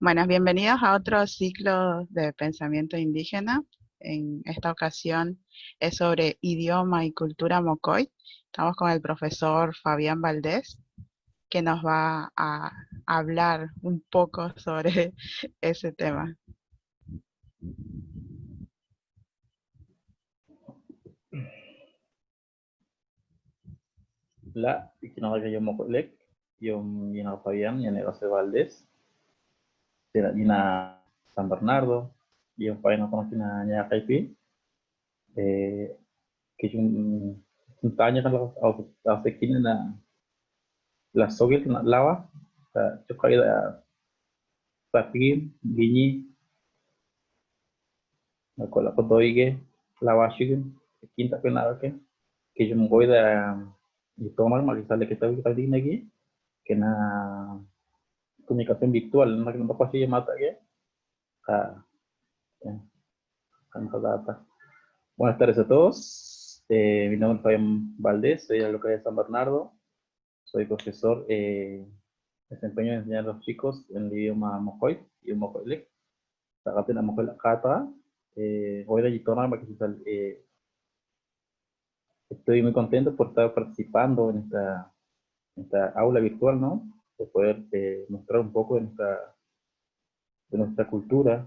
Buenas, bienvenidos a otro ciclo de pensamiento indígena. En esta ocasión es sobre idioma y cultura mocoy. Estamos con el profesor Fabián Valdés, que nos va a hablar un poco sobre ese tema. La ikinaga yo mokolek, yung Fabián, y José Valdés, yina San Bernardo, yung Fabián conoce na Caipi, que yung tanya kan la sekina na la sogil na lawa, chokai da patir, gini, ko la kodoige, lawa shigin, quinta penada que yo me voy de y tomar más que sale que está bien aquí, que na comunicación virtual, no que no pasa llamada que data. Buenas tardes a todos. Mi nombre es Fabián Valdés, soy de la localidad de San Bernardo. Soy profesor, desempeño en enseñar a los chicos en el idioma Mocoy y Mocoilec. Tagate na Mocoy Kata. Hoy de Yitona, estoy muy contento por estar participando en esta aula virtual, ¿no? De poder mostrar un poco de nuestra cultura,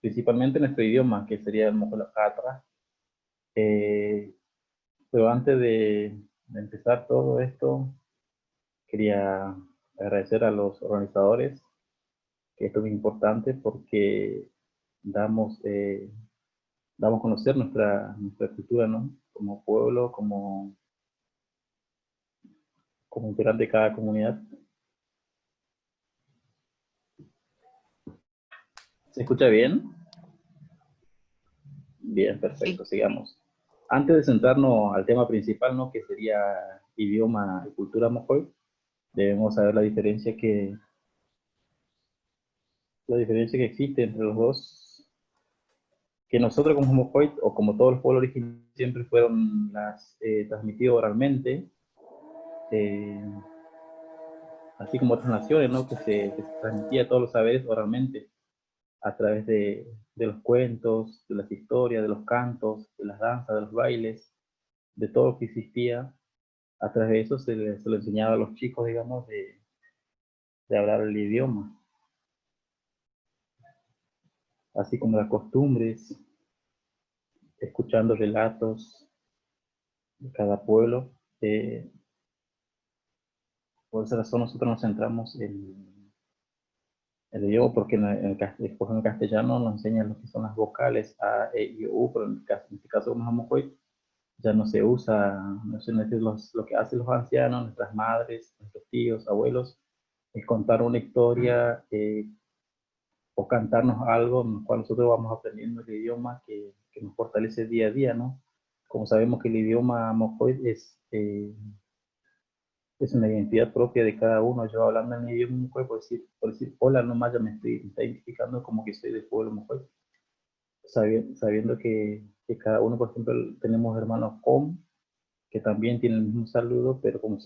principalmente nuestro idioma, que sería el Mocoy Kata. Pero antes de empezar todo esto, quería agradecer a los organizadores, que esto es muy importante porque damos, damos a conocer nuestra cultura, ¿no? Como pueblo, como integrante de cada comunidad. ¿Se escucha bien? Bien, Sí, perfecto, sigamos. Antes de centrarnos al tema principal, ¿no? Que sería idioma y cultura mojoy, debemos saber la diferencia que existe entre los dos, que nosotros como Homopoit, o como todos los pueblos originarios, siempre fueron transmitidos oralmente, eh, así como otras naciones, ¿no? Que se transmitía todos los saberes oralmente, a través de los cuentos, de las historias, de los cantos, de las danzas, de los bailes, de todo lo que existía. A través de eso se le enseñaba a los chicos, digamos, de hablar el idioma, así como las costumbres, escuchando relatos de cada pueblo. Por esa razón nosotros nos centramos en el idioma, porque en el castellano nos enseñan lo que son las vocales A, E, I, O, U, pero en este caso como Hamocoit, ya no se usa, no sé, lo que hacen los ancianos, nuestras madres, nuestros tíos, abuelos, es contar una historia, o cantarnos algo en el cual nosotros vamos aprendiendo el idioma que nos fortalece día a día, ¿no? Como sabemos que el idioma Hamocoit es una identidad propia de cada uno. Yo hablando en mi idioma mujer, por decir hola nomás, ya me está identificando como que soy del pueblo mujer, sabiendo que cada uno, por ejemplo, tenemos hermanos com, que también tienen el mismo saludo, pero como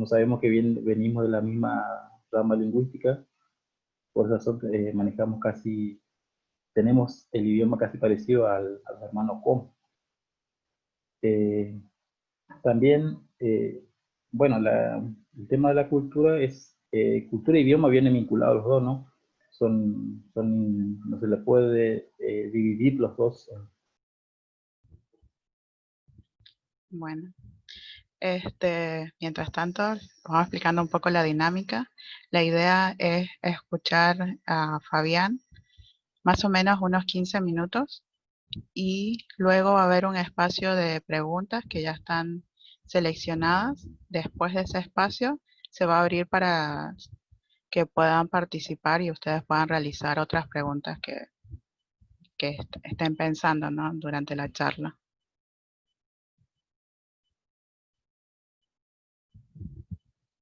sabemos que venimos de la misma rama lingüística, por eso manejamos tenemos el idioma casi parecido al hermano com. Eh, También, bueno, el tema de la cultura es, cultura y idioma vienen vinculados los dos, ¿no? No se le puede dividir los dos. bueno. Mientras tanto, vamos explicando un poco la dinámica. La idea es escuchar a Fabián más o menos unos 15 minutos y luego va a haber un espacio de preguntas que ya están seleccionadas. Después de ese espacio se va a abrir para que puedan participar y ustedes puedan realizar otras preguntas que estén pensando, ¿no? Durante la charla.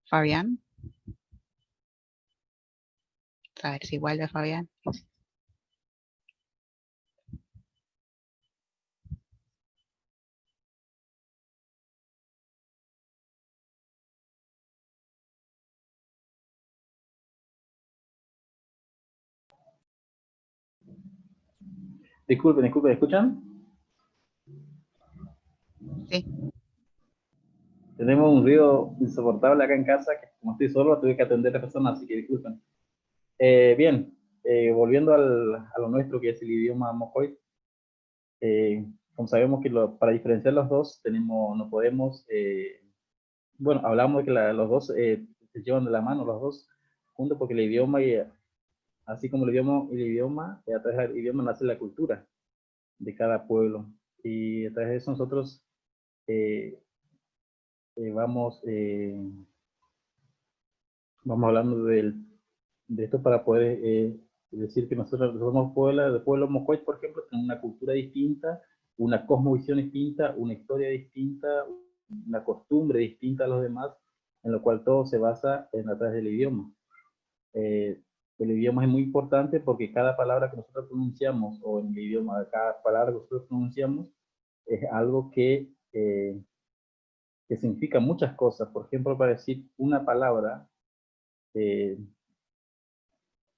Fabián, a ver si vuelve Fabián. Disculpen, disculpen, ¿escuchan? Sí, Tenemos un ruido insoportable acá en casa, que como estoy solo, tuve que atender a la persona, así que disculpen. Bien, volviendo a lo nuestro, que es el idioma mojoy, como sabemos que para diferenciar los dos, no podemos, bueno, hablamos de que los dos se llevan de la mano, los dos juntos, porque el idioma, así como a través del idioma nace la cultura de cada pueblo. Y a través de eso nosotros eh, vamos, vamos hablando de esto para poder decir que nosotros somos pueblo mocoy, por ejemplo, tenemos una cultura distinta, una cosmovisión distinta, una historia distinta, una costumbre distinta a los demás, en lo cual todo se basa a través del idioma. Eh, el idioma es muy importante porque cada palabra que nosotros pronunciamos, o en el idioma, cada palabra que nosotros pronunciamos, es algo que significa muchas cosas. Por ejemplo, para decir una palabra, eh,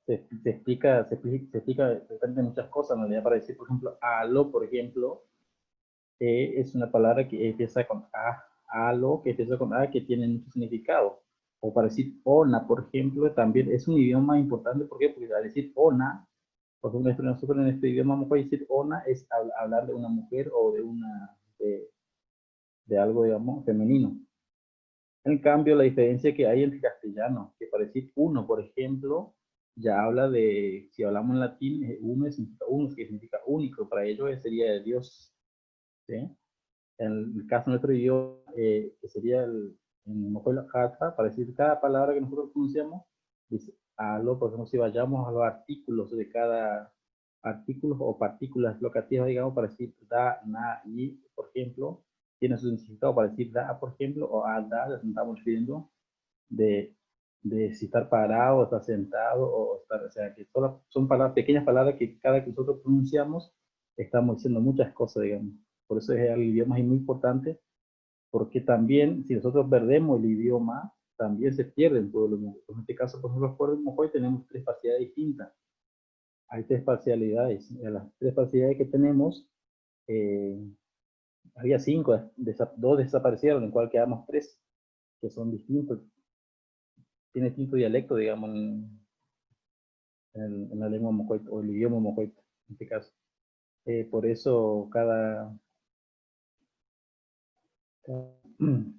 se explica exactamente muchas cosas. En realidad, para decir, por ejemplo, aló, por ejemplo, es una palabra que empieza con a, aló, que empieza con a, que tiene mucho significado. O para decir ona, por ejemplo, también es un idioma importante. ¿Por qué? Porque al decir ona, por ejemplo, nosotros en este idioma vamos a decir ona, es hablar de una mujer o de algo, digamos, femenino. En cambio, la diferencia que hay entre castellano, que para decir uno, por ejemplo, ya habla de, si hablamos en latín, uno significa uno, que significa único, para ellos sería el Dios, ¿sí? En el caso de nuestro idioma, que sería en Mojola Hatha, para decir cada palabra que nosotros pronunciamos, dice algo, por ejemplo, si vayamos a los artículos de cada artículo o partículas locativas, digamos, para decir da, na, y, por ejemplo, tiene su significado para decir da, por ejemplo, o a da, nos estamos refiriendo de, de si estar parado, estar sentado, o estar, o sea, que todas son palabras, pequeñas palabras que cada que nosotros pronunciamos, estamos diciendo muchas cosas, digamos. Por eso el idioma es muy importante, porque también, si nosotros perdemos el idioma, también se pierde el pueblo. En este caso, por ejemplo, los pueblos hoy tenemos tres parcialidades distintas. Hay tres parcialidades. Las tres parcialidades que tenemos, eh, había cinco, dos desaparecieron, en cual quedamos tres, que son distintos. Tiene distinto dialecto, digamos, en la lengua mocoit, o el idioma mocoit, en este caso. Por eso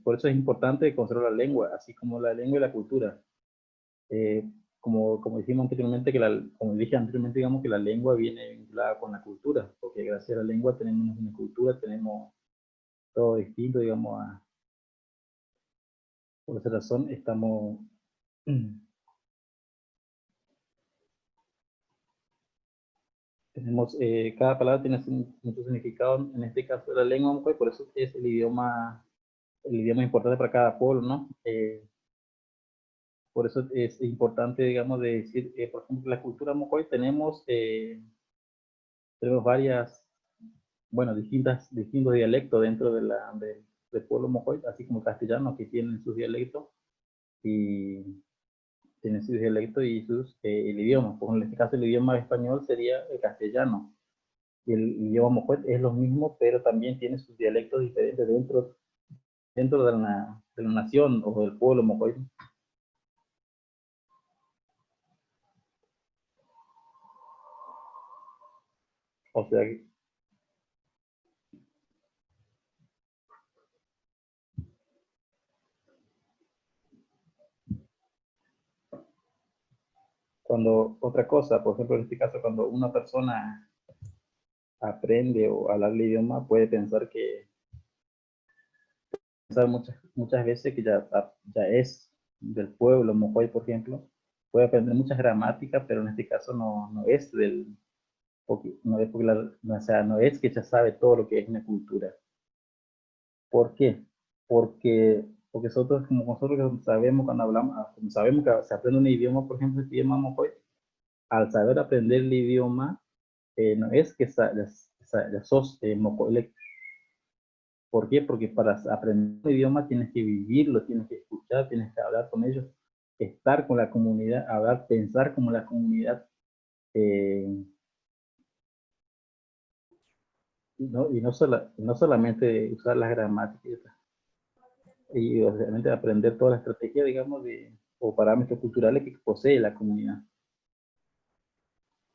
por eso es importante conservar la lengua, así como la lengua y la cultura. Eh, como dijimos anteriormente, como dije anteriormente, digamos que la lengua viene vinculada con la cultura, porque gracias a la lengua tenemos una cultura, tenemos todo distinto, digamos, por esa razón tenemos, cada palabra tiene mucho significado, en este caso de la lengua, pues, por eso es el idioma importante para cada pueblo, ¿no? Por eso es importante, digamos, de decir, por ejemplo, la cultura mocoy tenemos varias, bueno, distintos dialectos dentro del pueblo mocoy, así como castellano, que tienen sus dialectos y tienen sus dialectos y el idioma. Por ejemplo, en este caso, el idioma español sería el castellano. Y el idioma mocoy es lo mismo, pero también tiene sus dialectos diferentes dentro de la nación o del pueblo mocoy. O sea, cuando otra cosa, por ejemplo, en este caso, cuando una persona aprende o hablar el idioma, puede pensar muchas veces que ya es del pueblo, Mojoy, por ejemplo, puede aprender muchas gramáticas, pero en este caso no es no es porque o sea, no es que ya sabe todo lo que es una cultura. ¿Por qué? Porque como nosotros sabemos cuando hablamos, como sabemos que se aprende un idioma, por ejemplo, el idioma Mojoy, al saber aprender el idioma, no es que ya sos Mojoy. ¿Por qué? Porque para aprender un idioma tienes que vivirlo, tienes que escuchar, tienes que hablar con ellos, estar con la comunidad, hablar, pensar como la comunidad, eh, no solamente usar las gramáticas y obviamente aprender toda la estrategia, digamos, o parámetros culturales que posee la comunidad.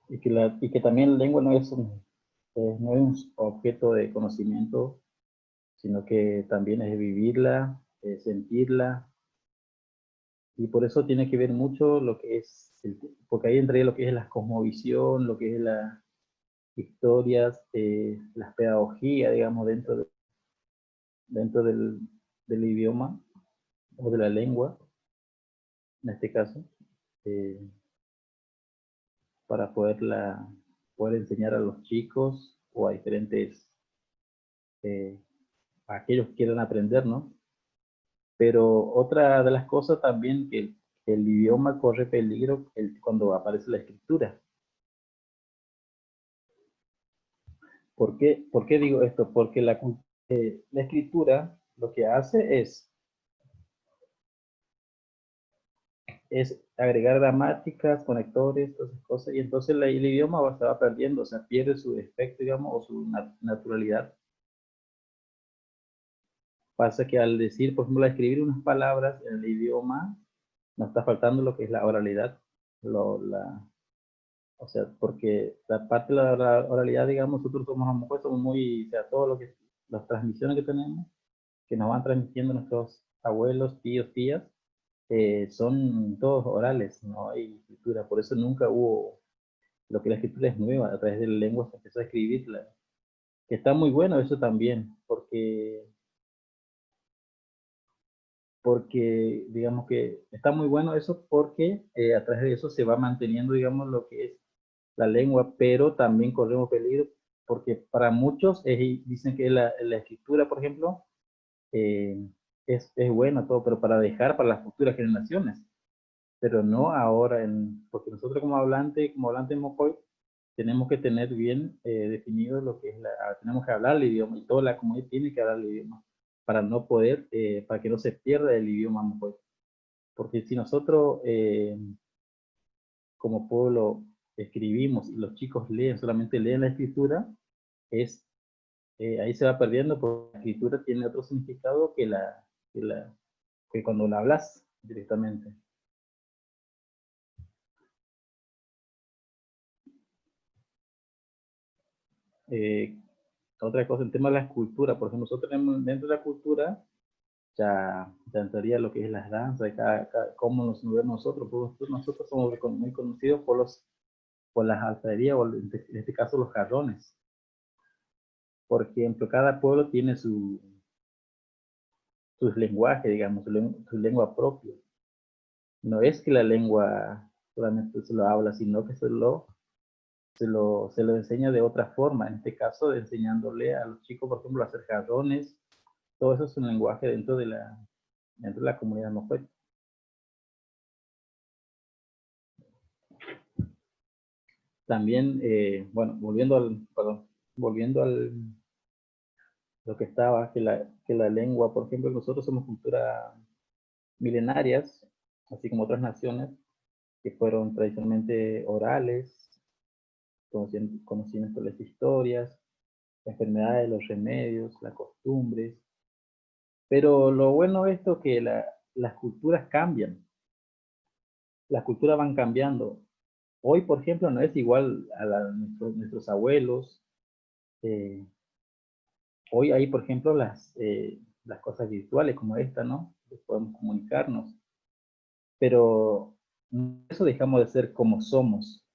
Y que también la lengua no es un objeto de conocimiento, sino que también es vivirla, sentirla, y por eso tiene que ver mucho lo que es, porque ahí entraría lo que es la cosmovisión, lo que es las historias, las pedagogías, digamos, dentro del idioma o de la lengua, en este caso, eh, para poder enseñar a los chicos o a eh, a aquellos que quieran aprender, ¿no? Pero otra de las cosas también que el idioma corre peligro cuando aparece la escritura. Por qué digo esto? Porque la escritura lo que hace es agregar gramáticas, conectores, todas esas cosas, y entonces el idioma se va perdiendo, o sea, pierde su efecto, digamos, o su naturalidad. Pasa que al decir, por ejemplo, al escribir unas palabras en el idioma, nos está faltando lo que es la oralidad, o sea, porque la parte de la oralidad, digamos, nosotros somos, a lo mejor somos muy, o sea, todo lo que, las transmisiones que tenemos, que nos van transmitiendo nuestros abuelos, tíos, tías, son todos orales, no hay escritura, por eso nunca hubo, lo que la escritura es nueva, a través de la lengua se empezó a escribirla, que está muy bueno eso también, porque digamos que está muy bueno eso porque a través de eso se va manteniendo, digamos, lo que es la lengua, pero también corremos peligro porque para muchos dicen que la escritura, por ejemplo, eh, es buena todo, pero para dejar para las futuras generaciones, pero no ahora, porque nosotros como hablantes Mocoy, tenemos que tener bien definido lo que es tenemos que hablar el idioma y toda la comunidad tiene que hablar el idioma para no poder, para que no se pierda el idioma Mocoy. Porque si nosotros como pueblo escribimos y los chicos solamente leen la escritura, es, ahí se va perdiendo porque la escritura tiene otro significado que, la, que cuando la hablas directamente. Eh, Otra cosa, el tema de la escultura, por ejemplo, nosotros tenemos dentro de la cultura, ya entraría lo que es las danzas, cómo nos vemos nosotros, porque nosotros somos muy conocidos por las alfarerías, o en este caso los jarrones. Por ejemplo, cada pueblo tiene sus lenguajes, digamos, su lengua propia. No es que la lengua solamente se lo habla, sino que se lo enseña de otra forma. En este caso, enseñándole a los chicos, por ejemplo, a hacer jarrones. Todo eso es un lenguaje dentro de la comunidad mojave. También, bueno, perdón, volviendo al lo que estaba, que la lengua, por ejemplo, nosotros somos culturas milenarias, así como otras naciones que fueron tradicionalmente orales, conocimiento de las historias, las enfermedades, los remedios, las costumbres. Pero lo bueno es esto que las culturas cambian, las culturas van cambiando. Hoy, por ejemplo, no es igual a nuestros abuelos. eh, Hoy hay, por ejemplo, las cosas virtuales como esta, ¿no? Que podemos comunicarnos, pero eso dejamos de ser como somos.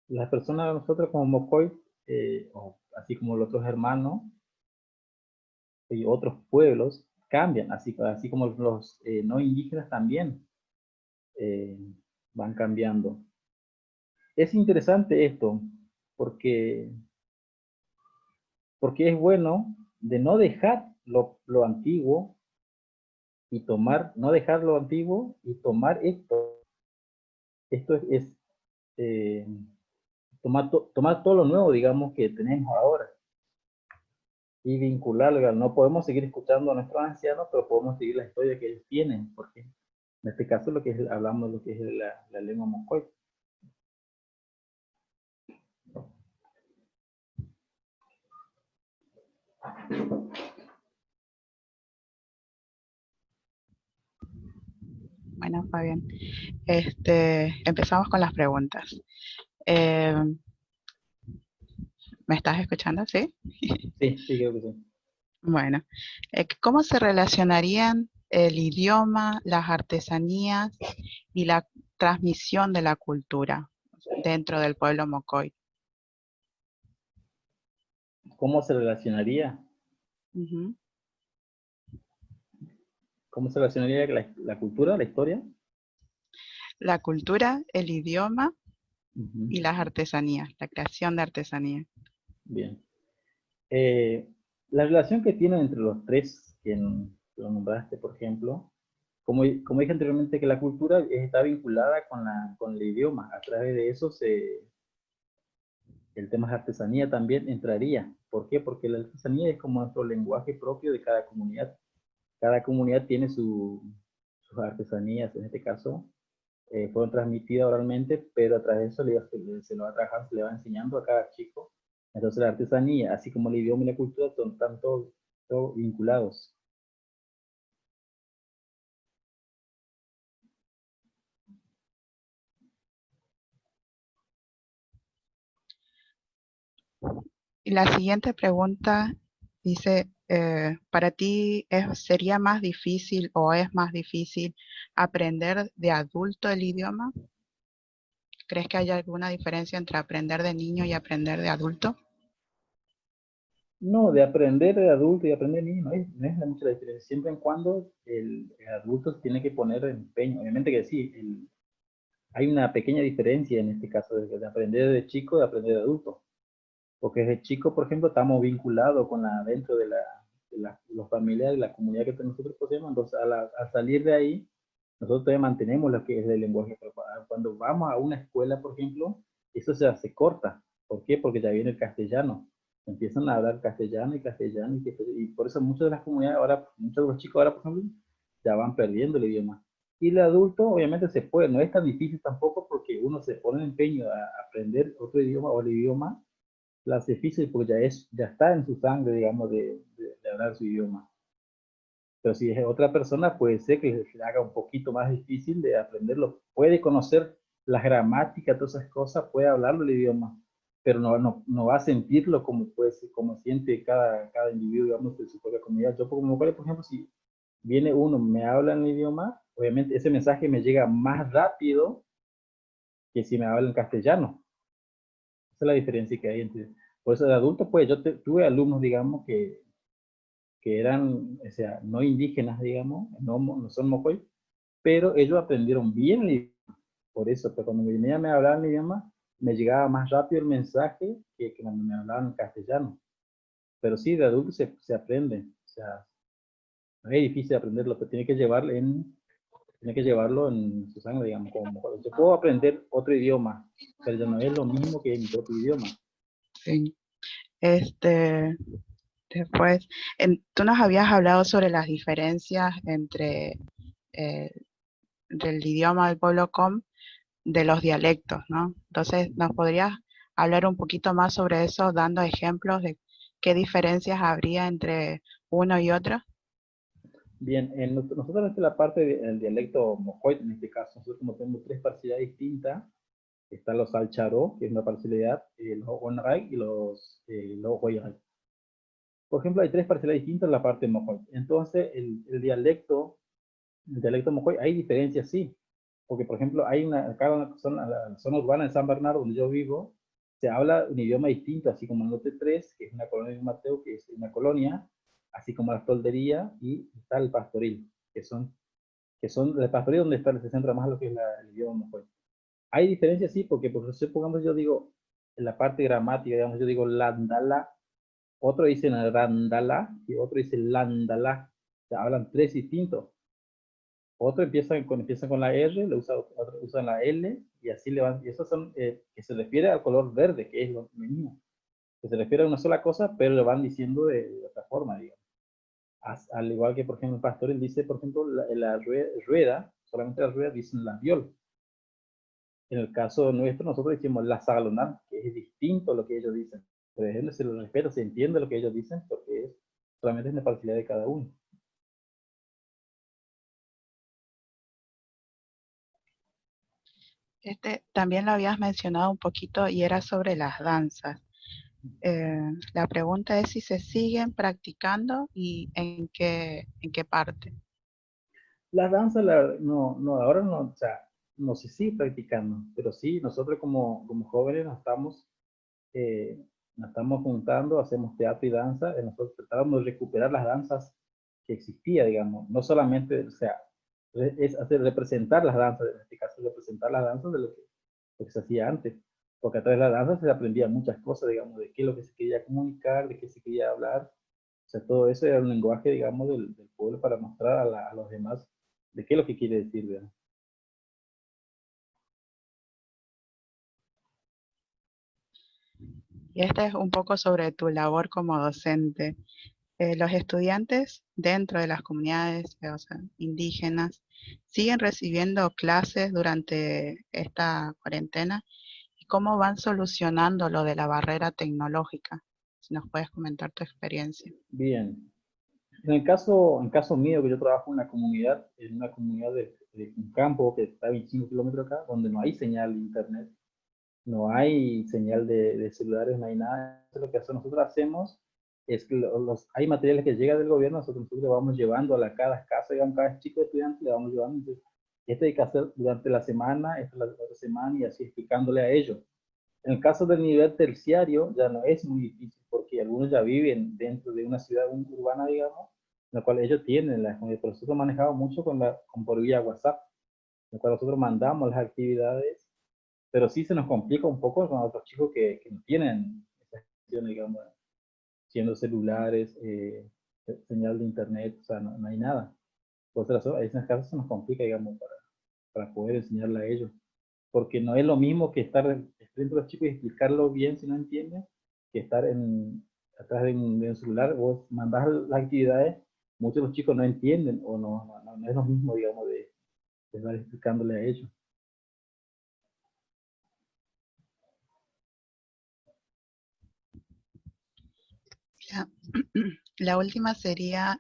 Las personas, nosotros como Mocoy, o así como los otros hermanos y otros pueblos, cambian, así como los no indígenas también eh, van cambiando. Es interesante esto, porque, porque es bueno de no dejar lo antiguo y no dejar lo antiguo y tomar esto. Esto es eh, tomar todo lo nuevo, digamos, que tenemos ahora y vincularlo. No podemos seguir escuchando a nuestros ancianos, pero podemos seguir la historia que ellos tienen, porque en este caso hablamos de lo que es la lengua moscoy. Bueno, Fabián, empezamos con las preguntas. Eh, ¿Me estás escuchando? ¿Sí? Sí, sí, creo que sí. Bueno, ¿cómo se relacionarían el idioma, las artesanías y la transmisión de la cultura dentro del pueblo Mocoy? ¿Cómo se relacionaría? Ujú. ¿Cómo se relacionaría la cultura, la historia? La cultura, el idioma Ujú. y las artesanías, la creación de artesanías. Bien. Eh, la relación que tienen entre los tres, que lo nombraste, por ejemplo, como dije anteriormente, que la cultura está vinculada con el idioma. A través de eso, el tema de artesanía también entraría. ¿Por qué? Porque la artesanía es como nuestro lenguaje propio de cada comunidad. Cada comunidad tiene sus artesanías, en este caso, fueron transmitidas oralmente, pero a través de eso se lo va a trabajar, se le va enseñando a cada chico. Entonces la artesanía, así como el idioma y la cultura, están todos vinculados. Y la siguiente pregunta dice, ¿para ti sería más difícil o es más difícil aprender de adulto el idioma? ¿Crees que hay alguna diferencia entre aprender de niño y aprender de adulto? No, de aprender de adulto y aprender de niño no es mucha la diferencia, siempre y cuando el adulto tiene que poner empeño. Obviamente que sí, hay una pequeña diferencia en este caso de aprender de chico y de aprender de adulto. Porque desde chico, por ejemplo, estamos vinculados con dentro de los familiares, de la comunidad que nosotros poseemos. Entonces, al salir de ahí, nosotros todavía mantenemos lo que es el lenguaje. Pero cuando vamos a una escuela, por ejemplo, eso se hace corta. ¿Por qué? Porque ya viene el castellano. Empiezan a hablar castellano y castellano. Y por eso muchas de las comunidades ahora, muchos de los chicos ahora, por ejemplo, ya van perdiendo el idioma. Y el adulto, obviamente, se puede. No es tan difícil tampoco porque uno se pone en empeño a aprender otro idioma o el idioma la hace difícil porque ya está en su sangre, digamos, de hablar su idioma. Pero si es otra persona, puede ser que se le haga un poquito más difícil de aprenderlo. Puede conocer las gramáticas, todas esas cosas, puede hablarlo el idioma, pero no va a sentirlo como, como siente cada individuo, digamos, de su propia comunidad. Yo, como mujer, por ejemplo, si viene uno, me habla en el idioma, obviamente ese mensaje me llega más rápido que si me habla en castellano. Esa es la diferencia que hay entre... Por eso de adulto, pues tuve alumnos, digamos, que eran, o sea, no indígenas, digamos, no son mocoy, pero ellos aprendieron bien el idioma. Por eso, pero cuando me hablaban el idioma, me llegaba más rápido el mensaje que cuando me hablaban en castellano. Pero sí, de adulto se aprende. O sea, no es difícil aprenderlo, pero tiene que llevarlo en su sangre, digamos, como mocoy. Yo puedo aprender otro idioma, pero ya no es lo mismo que mi propio idioma. Sí. Este, Después, tú nos habías hablado sobre las diferencias eh, entre el idioma del pueblo Com de los dialectos, ¿no? Entonces, ¿nos podrías hablar un poquito más sobre eso, dando ejemplos de qué diferencias habría entre uno y otro? Bien, nosotros en la parte del dialecto mocoy, en este caso, nosotros como tenemos tres parcialidades distintas, están los alcharó, que es una parcialidad, los onray y los hoyray. Por ejemplo, hay tres parcialidades distintas en la parte mocoy. Entonces, el dialecto mocoy, hay diferencias, sí, porque por ejemplo, acá en la zona urbana de San Bernardo, donde yo vivo, se habla un idioma distinto, así como en Lote 3, que es una colonia de Mateo, que es una colonia, así como la toldería y está el pastoril, que son el pastoril donde se centra más lo que es el idioma mocoy. Hay diferencias, sí, porque por ejemplo, pongamos, yo digo, en la parte gramática, digamos, yo digo landala, otro dice randala y otro dice landala. O sea, hablan tres distintos. Otro empieza con la R, otro usan la L y así le van. Y esos son, que se refiere al color verde, que es lo mismo. Que se refiere a una sola cosa, pero lo van diciendo de otra forma, digamos. Al igual que, por ejemplo, el pastor, él dice, por ejemplo, la rueda, solamente la rueda dicen la viol. En el caso nuestro, nosotros decimos la salonar, que es distinto a lo que ellos dicen. Por ejemplo, se lo respeta, se entiende lo que ellos dicen, porque solamente es la parcialidad de cada uno. También lo habías mencionado un poquito y era sobre las danzas. La pregunta es si se siguen practicando y en qué parte. Las danzas, no, ahora no, o sea, no se sigue practicando, pero sí, nosotros como jóvenes nos estamos juntando, hacemos teatro y danza, nosotros tratamos de recuperar las danzas que existía, digamos, no solamente, o sea, es hacer representar las danzas, en este caso representar las danzas de lo que se hacía antes, porque a través de la danza se aprendían muchas cosas, digamos, de qué es lo que se quería comunicar, de qué se quería hablar, o sea, todo eso era un lenguaje, digamos, del pueblo para mostrar a los demás de qué es lo que quiere decir, ¿verdad? Y este es un poco sobre tu labor como docente. Los estudiantes dentro de las comunidades, o sea, indígenas, siguen recibiendo clases durante esta cuarentena y cómo van solucionando lo de la barrera tecnológica. Si nos puedes comentar tu experiencia. Bien. En caso mío, que yo trabajo en una comunidad de un campo que está a 25 kilómetros acá, donde no hay señal de internet, no hay señal de celulares, no hay nada. Entonces, lo que nosotros hacemos es que hay materiales que llegan del gobierno, nosotros le vamos llevando cada casa, digamos, cada chico estudiante le vamos llevando. Entonces, esto hay que hacer durante la semana, esta la otra semana, y así explicándole a ellos. En el caso del nivel terciario ya no es muy difícil porque algunos ya viven dentro de una ciudad urbana, digamos, en la cual ellos tienen las comunidades. Pero nosotros manejamos mucho por vía WhatsApp, en la cual nosotros mandamos las actividades, pero sí se nos complica un poco con otros chicos que no tienen esa gestión, digamos, siendo celulares, señal de internet, o sea, no hay nada. Entonces, en esas casos se nos complica, digamos, para poder enseñarle a ellos porque no es lo mismo que estar frente a los chicos y explicarlo bien si no entienden, que estar atrás de un celular o mandar las actividades, muchos de los chicos no entienden o no es lo mismo, digamos, de estar explicándole a ellos. La, la última sería,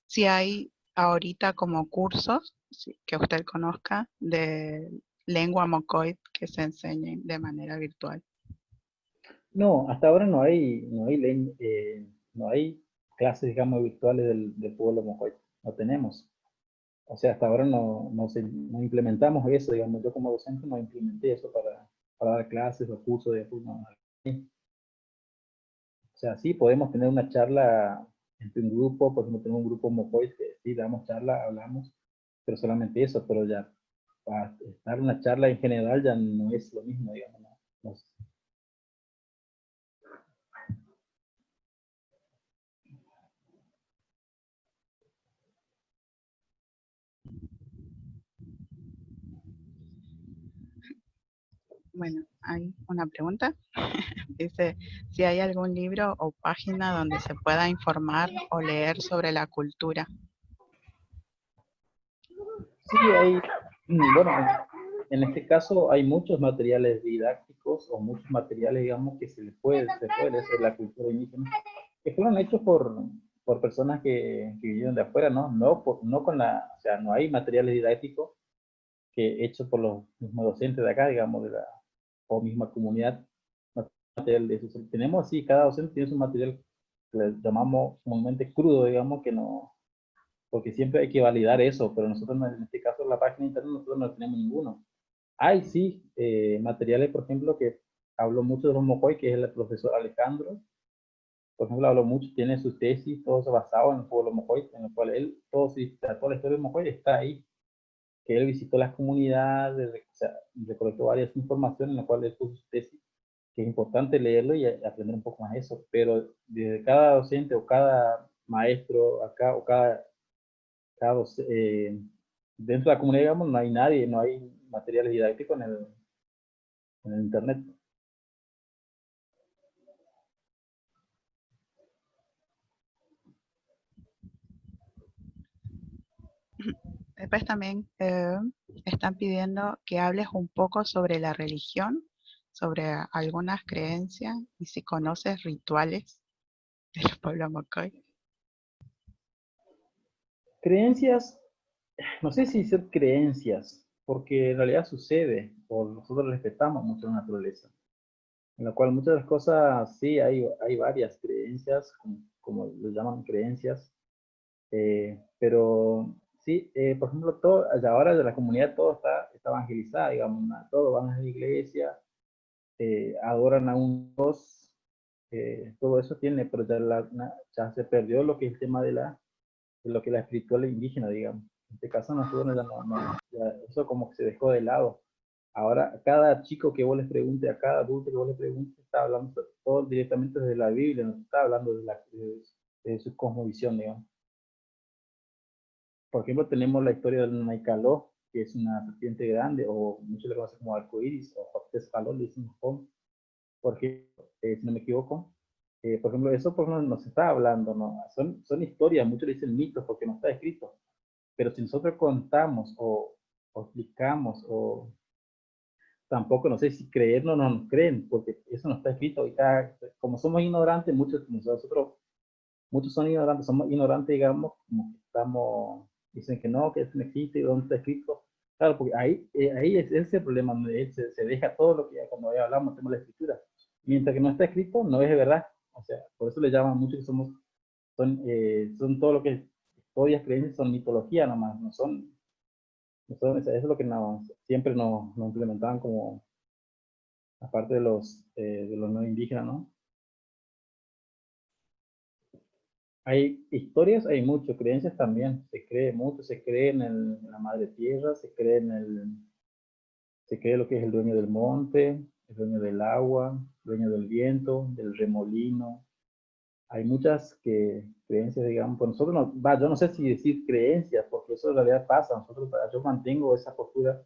si hay ahorita como cursos que usted conozca de lengua mocoit que se enseñen de manera virtual. No, hasta ahora no hay clases, digamos, virtuales del pueblo Mojoy. No tenemos. O sea, hasta ahora no implementamos eso, digamos, yo como docente no implementé eso para dar clases o cursos de forma. O sea, sí, podemos tener una charla entre un grupo, por ejemplo, tenemos un grupo Mocois que sí, damos charla, hablamos, pero solamente eso, pero ya para dar una charla en general ya no es lo mismo, digamos, ¿no? Bueno, hay una pregunta. Dice, si hay algún libro o página donde se pueda informar o leer sobre la cultura. Sí, bueno, en este caso hay muchos materiales didácticos o muchos materiales, digamos, que se puede leer sobre la cultura indígena, que fueron hechos por personas que vinieron de afuera, ¿no? No con o sea, no hay materiales didácticos que hechos por los mismos docentes de acá, digamos, o misma comunidad, material de eso. Tenemos así, cada docente tiene su material que le llamamos comúnmente crudo, digamos, que no, porque siempre hay que validar eso, pero nosotros en este caso la página de internet nosotros no tenemos ninguno. Hay sí materiales, por ejemplo, que hablo mucho de los Mocoy, que es el profesor Alejandro, por ejemplo, hablo mucho, tiene su tesis, todo eso basado en el pueblo Mocoy, en el cual él, toda la historia del Mocoy está ahí, que él visitó las comunidades, o sea, recolectó varias informaciones en las cuales él puso su tesis, que es importante leerlo y aprender un poco más eso, pero de cada docente o cada maestro acá o cada dentro de la comunidad, digamos, no hay nadie, no hay materiales didácticos en el internet. Después también están pidiendo que hables un poco sobre la religión, sobre algunas creencias y si conoces rituales. del pueblo Mocoy. Creencias, no sé si ser creencias, porque en realidad sucede, o nosotros respetamos mucho la naturaleza, en la cual muchas de las cosas, sí, hay varias creencias, como lo llaman creencias, pero sí, por ejemplo, todo, ahora de la comunidad todo está evangelizada, digamos, todos van a la iglesia, adoran a un Dios, todo eso tiene, pero ya se perdió lo que es el tema de lo que es la espiritual indígena, digamos. En este caso nosotros ya ya eso como que se dejó de lado. Ahora, cada chico que vos les pregunte, a cada adulto que vos les pregunte, está hablando todo directamente desde la Biblia, no está hablando de su cosmovisión, digamos. Por ejemplo, tenemos la historia del Naicaló, que es una serpiente grande, o muchos le conocen como arcoíris, o Joctezcaló, le dicen, porque, si no me equivoco, por ejemplo, eso por ejemplo, nos está hablando, ¿no? Son historias, muchos le dicen mitos porque no está escrito, pero si nosotros contamos o explicamos o tampoco, no sé si creernos o no nos creen, porque eso no está escrito. Ahorita, como somos ignorantes, muchos son ignorantes, somos ignorantes, digamos, como que dicen que eso no existe y dónde está escrito. Claro, porque ahí es el problema, donde se deja todo lo que cuando ya hablamos, tenemos la escritura. Mientras que no está escrito, no es de verdad. O sea, por eso le llaman mucho que son todo lo que historias, creencias, son mitología nomás, eso es lo que siempre nos implementaban como, aparte de los no indígenas, ¿no? Hay historias, hay mucho, creencias también, se cree mucho, se cree en la madre tierra, se cree lo que es el dueño del monte, el dueño del agua, el dueño del viento, del remolino. Hay muchas creencias, digamos, pues nosotros yo no sé si decir creencias, porque eso en realidad pasa, yo mantengo esa postura.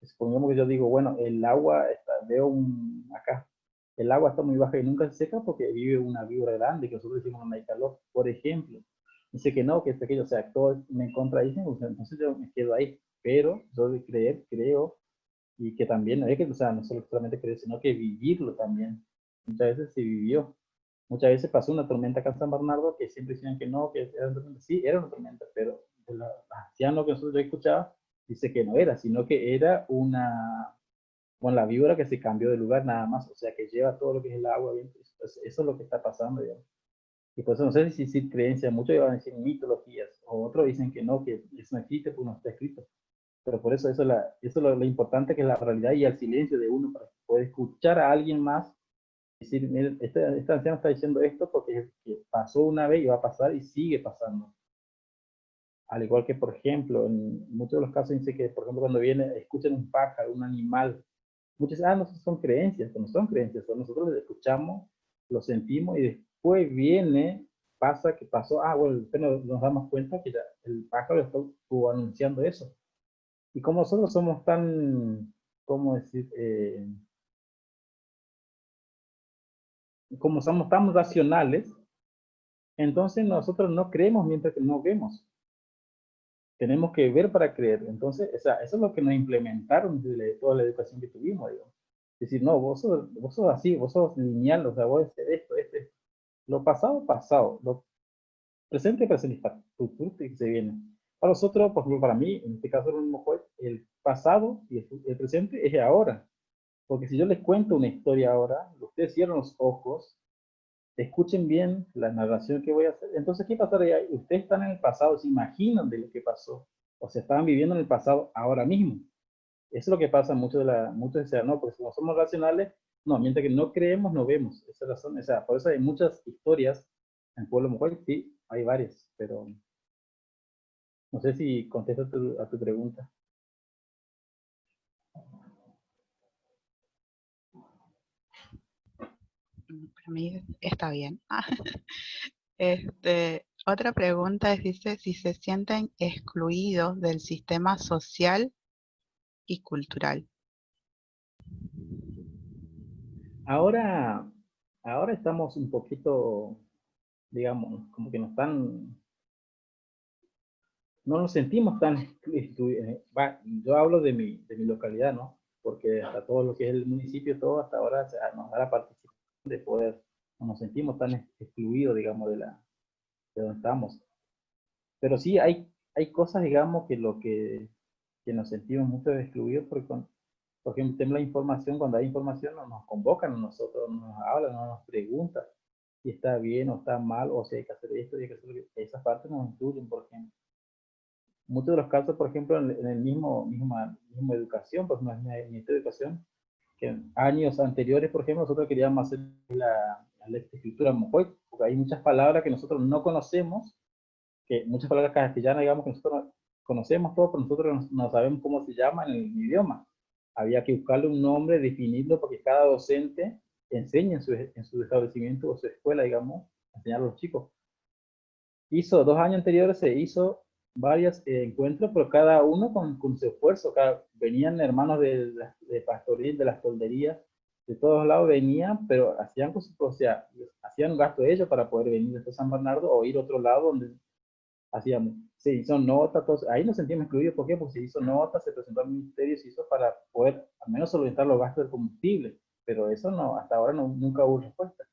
Supongamos que yo digo, bueno, el agua, acá, el agua está muy baja y nunca se seca porque vive una víbora grande, que nosotros decimos no hay calor, por ejemplo. Dice que no, que es pequeño, o sea, todos me contradicen, entonces yo me quedo ahí. Pero yo de creer, creo, y que también, no es que, o sea, no solamente creer, sino que vivirlo también. Muchas veces se vivió. Muchas veces pasó una tormenta acá en San Bernardo que siempre decían que no, que era una tormenta. Sí, era una tormenta, pero de los ancianos que nosotros yo escuchaba, dice que no era, sino que era la víbora que se cambió de lugar nada más, o sea, que lleva todo lo que es el agua, eso es lo que está pasando, digamos. Y por eso no sé si creencia, muchos van a decir mitologías, o otros dicen que no, que eso no existe, pues no está escrito. Pero por eso, eso es lo importante que es la realidad y el silencio de uno para poder escuchar a alguien más decir, mire, esta anciana está diciendo esto porque que pasó una vez y va a pasar y sigue pasando. Al igual que, por ejemplo, en muchos de los casos dice que, por ejemplo, cuando escuchan un pájaro, un animal, muchos dicen, no son creencias, pero no son creencias, nosotros lo escuchamos, lo sentimos y después pasa que pasó, bueno, después nos damos cuenta que ya el pájaro estuvo anunciando eso. Y como nosotros somos tan, ¿cómo decir? Como somos tan racionales, entonces nosotros no creemos mientras que no vemos. Tenemos que ver para creer. Entonces, eso es lo que nos implementaron de toda la educación que tuvimos, digamos. Es decir, no, vos sos así, vos sos lineal, o sea, vos esto. Lo pasado, pasado. Lo presente, presente. Para futuro que se viene. Para nosotros, por ejemplo, para mí, en este caso, el pasado y el presente es ahora. Porque si yo les cuento una historia ahora, ustedes cierran los ojos, escuchen bien la narración que voy a hacer. Entonces, ¿qué pasaría? Ustedes están en el pasado, se imaginan de lo que pasó, o se estaban viviendo en el pasado ahora mismo. Eso es lo que pasa muchos dicen, no, porque como somos racionales, no, mientras que no creemos, no vemos. Esa es la razón, o sea, por eso hay muchas historias en Pueblo Mujer, sí, hay varias, pero no sé si contesto a tu pregunta. Para mí está bien. Otra pregunta dice, si se sienten excluidos del sistema social y cultural. Ahora, ahora estamos un poquito, digamos, como que no nos sentimos tan yo hablo de mi localidad, ¿no? Porque hasta todo lo que es el municipio, todo hasta ahora nos da la participación de poder. no nos sentimos tan excluidos, digamos, de donde estamos. Pero sí hay cosas, digamos, que nos sentimos mucho excluidos porque, por ejemplo, tenemos la información, cuando hay información nos convocan a nosotros, nos hablan, nos preguntan si está bien o está mal, o si hay que hacer esto, hay que hacer esas partes nos incluyen, por ejemplo. Muchos de los casos, por ejemplo, en el misma educación, por ejemplo, en el Ministerio de Educación, que en años anteriores, por ejemplo, nosotros queríamos hacer la escritura Mojoy, porque hay muchas palabras que nosotros no conocemos, que muchas palabras castellanas, digamos, que nosotros conocemos todo, pero nosotros no sabemos cómo se llama en el idioma. Había que buscarle un nombre, definirlo, porque cada docente enseña en su establecimiento o su escuela, digamos, enseñar a los chicos. Hizo 2 años anteriores, se hizo varios encuentros, pero cada uno con su esfuerzo. Venían hermanos de pastoril, de las tolderías, de todos lados venían, pero hacían, o sea, hacían un gasto de ellos para poder venir desde San Bernardo o ir a otro lado donde hacíamos. Se hizo nota, ahí nos sentimos excluidos. ¿Por qué? Porque se hizo nota, se presentó al ministerio, se hizo para poder al menos solventar los gastos del combustible, pero eso no, hasta ahora nunca hubo respuesta.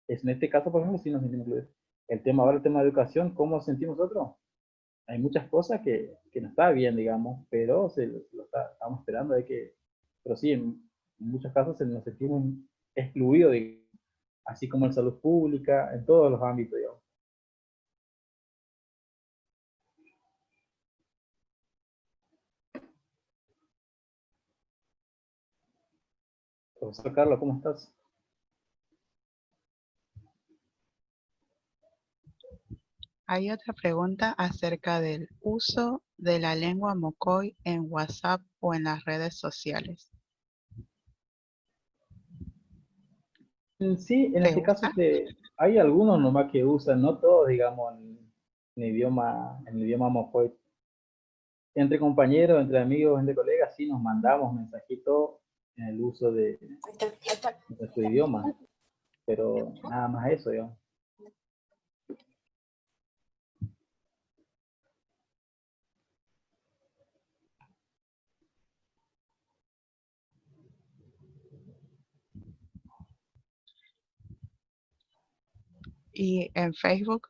En este caso, por ejemplo, sí nos sentimos excluidos. El tema de educación, ¿cómo sentimos nosotros? Hay muchas cosas que no está bien, digamos, pero estamos esperando pero sí, en muchos casos nos sentimos excluidos, digamos, así como en salud pública, en todos los ámbitos, digamos. Profesor Carlos, ¿cómo estás? Hay otra pregunta acerca del uso de la lengua Mocoy en WhatsApp o en las redes sociales. Sí, en ¿Te este caso gusta? hay algunos nomás que usan, no todos, digamos, en el idioma mojoy. Entre compañeros, entre amigos, entre colegas, sí nos mandamos mensajitos en el uso de nuestro idioma, pero nada más eso, digamos. Y en Facebook,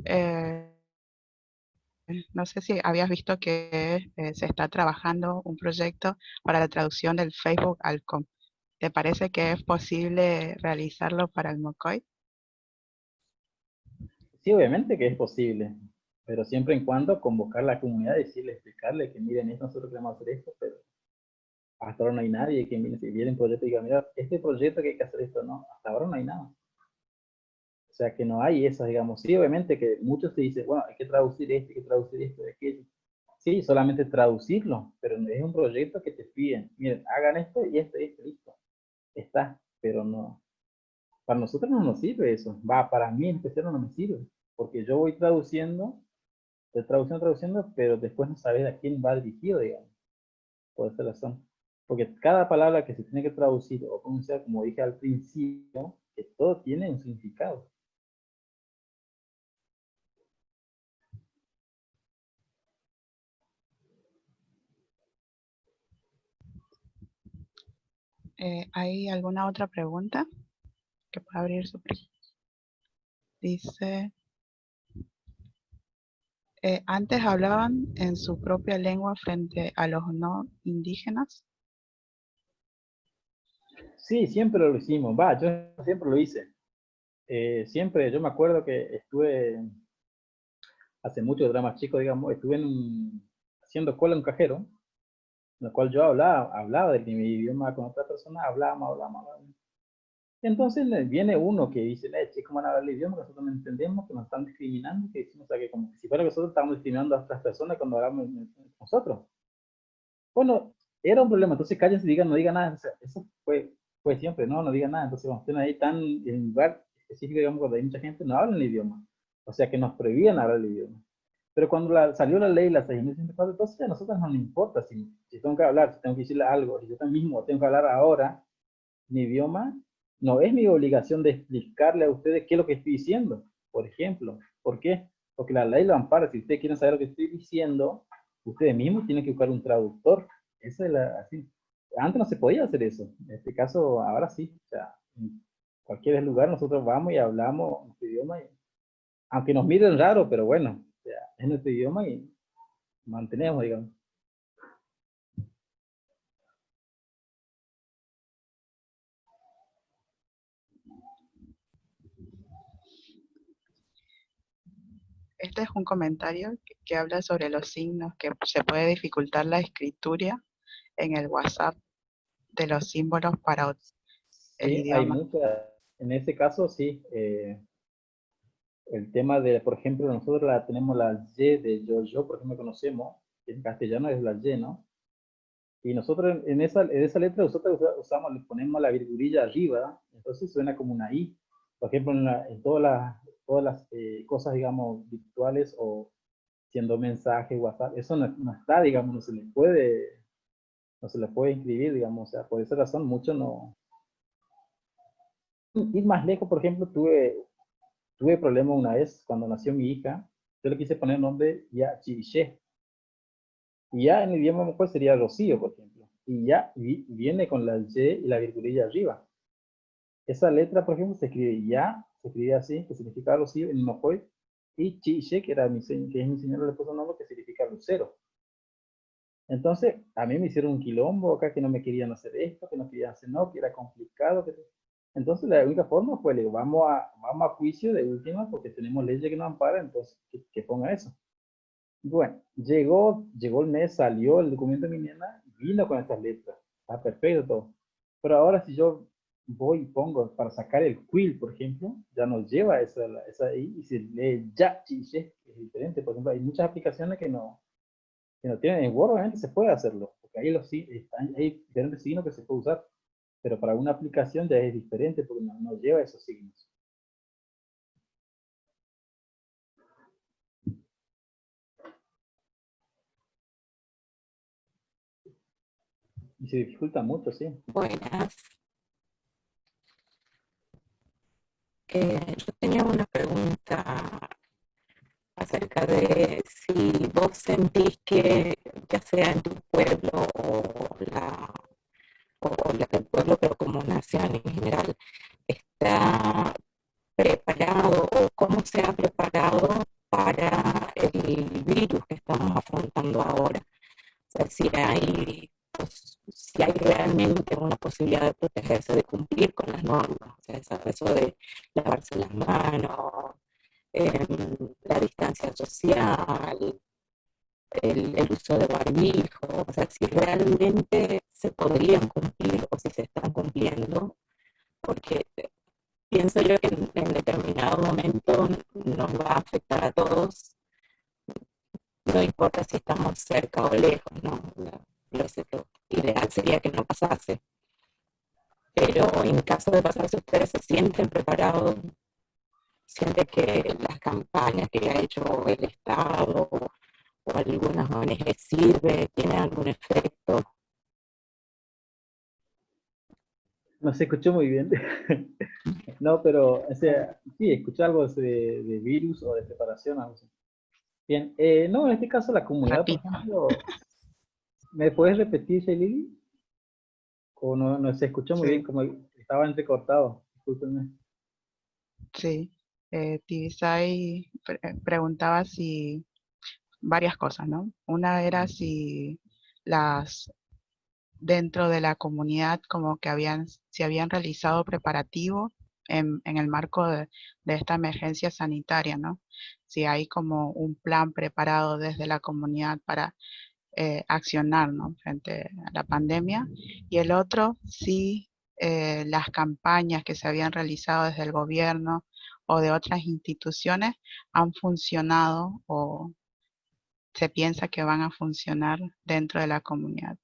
eh, no sé si habías visto que se está trabajando un proyecto para la traducción del Facebook al com. ¿Te parece que es posible realizarlo para el Mocoy? Sí, obviamente que es posible, pero siempre en cuando convocar a la comunidad y decirle, explicarle que miren, nosotros queremos hacer esto, pero hasta ahora no hay nadie que mire, si viene un proyecto y diga, mira, este proyecto que hay que hacer esto, no, hasta ahora no hay nada. O sea que no hay eso, digamos. Sí, obviamente que muchos te dicen, bueno, hay que traducir esto, hay que traducir esto, aquello. Sí, solamente traducirlo, pero es un proyecto que te piden, miren, hagan esto y esto, listo. Está, pero no. Para nosotros no nos sirve eso. Va, para mí en especial no me sirve, porque yo voy traduciendo, pero después no sabes a quién va dirigido, digamos, por esa razón. Porque cada palabra que se tiene que traducir o pronunciar, como dije al principio, que todo tiene un significado. ¿Hay alguna otra pregunta que pueda abrir su Dice, antes hablaban en su propia lengua frente a los no indígenas. Sí, siempre lo hicimos. Va, yo siempre lo hice. Siempre, yo me acuerdo que estuve hace mucho, era más chico, digamos, haciendo cola en un cajero, en el cual yo hablaba de mi idioma con otra persona, hablábamos. Entonces viene uno que dice, che, ¿cómo van a hablar el idioma? Nosotros no entendemos, que nos están discriminando, que decimos, o sea, que como si fuera que nosotros estamos discriminando a otras personas cuando hablamos nosotros. Bueno, era un problema, entonces cállense y digan, no digan nada. O sea, eso fue siempre, no digan nada. Entonces, cuando estén ahí en un lugar específico, digamos, cuando hay mucha gente, no hablan el idioma. O sea, que nos prohibían hablar el idioma. Pero cuando salió la ley, la 6.104, entonces a nosotros no nos importa si tengo que hablar, si tengo que decirle algo, si yo mismo tengo que hablar ahora mi idioma, no es mi obligación de explicarle a ustedes qué es lo que estoy diciendo, por ejemplo. ¿Por qué? Porque la ley lo ampara. Si ustedes quieren saber lo que estoy diciendo, ustedes mismos tienen que buscar un traductor. Esa es así. Antes no se podía hacer eso. En este caso, ahora sí. O sea, cualquier lugar nosotros vamos y hablamos nuestro idioma, aunque nos miren raro, pero bueno, o sea, es nuestro idioma y mantenemos, digamos. Este es un comentario que habla sobre los signos, que se puede dificultar la escritura en el WhatsApp de los símbolos para el Sí, hay idioma. muchas, en ese caso sí, el tema de, por ejemplo, nosotros tenemos la Y de yo, por ejemplo, conocemos, que en castellano es la Y, ¿no? Y nosotros en esa letra nosotros usamos, le ponemos la virgulilla arriba, entonces suena como una I. Por ejemplo, en todas las cosas, digamos, virtuales o siendo mensaje, WhatsApp, eso no está, digamos, no se le puede inscribir, digamos, o sea, por esa razón mucho no. Ir más lejos, por ejemplo, tuve problema una vez cuando nació mi hija, yo le quise poner el nombre ya Chiche, y ya en el idioma mejor sería Rocío, por ejemplo, y ya viene con la Y y la virgulilla arriba. Esa letra, por ejemplo, se escribe así, que significa Rocío en Mojoy, y Chiche, que que es mi señora, le puso un nombre que significa lucero. Entonces, a mí me hicieron un quilombo acá que no me querían hacer esto, que no querían hacer no, que era complicado. Entonces, la única forma fue, le digo, vamos a juicio de última porque tenemos leyes que nos amparan, entonces, que ponga eso. Bueno, llegó el mes, salió el documento de mi nena, vino con estas letras. Está perfecto todo. Pero ahora si yo voy y pongo para sacar el quill, por ejemplo, ya nos lleva esa ahí y se lee ya, chiche, es diferente. Por ejemplo, hay muchas aplicaciones que no tienen en Word, obviamente se puede hacerlo, porque ahí hay diferentes signos que se puede usar, pero para una aplicación ya es diferente porque no lleva esos signos. Y se dificulta mucho, sí. Buenas. Yo tenía una pregunta acerca de si vos sentís que, ya sea en tu pueblo o la del pueblo, pero como nación en general, está preparado o cómo se ha preparado para el virus que estamos afrontando ahora. O sea, si hay realmente una posibilidad de protegerse, de cumplir con las normas. O sea, eso de lavarse las manos, la distancia social, el uso de barbijo, o sea, si realmente se podrían cumplir o si se están cumpliendo, porque pienso yo que en determinado momento nos va a afectar a todos, no importa si estamos cerca o lejos, ¿no? Lo ideal sería que no pasase, pero en caso de pasarse, ustedes se sienten preparados, sienten que las campañas que ha hecho el Estado o algunas ONG sirve, tiene algún efecto. No se escuchó muy bien. No, pero, o sea, sí, escuché algo de virus o de preparación, algo así. Bien, no, en este caso la comunidad, por Repito, ejemplo, ¿me puedes repetir, Lili? O no se escuchó muy bien, sí, como estaba entrecortado. Discúlpenme. sí. Tibisay preguntaba si varias cosas, ¿no? Una era si las dentro de la comunidad como que se habían realizado preparativos en el marco de esta emergencia sanitaria, ¿no? Si hay como un plan preparado desde la comunidad para accionar, ¿no? Frente a la pandemia. Y el otro, si las campañas que se habían realizado desde el gobierno o de otras instituciones han funcionado o se piensa que van a funcionar dentro de la comunidad.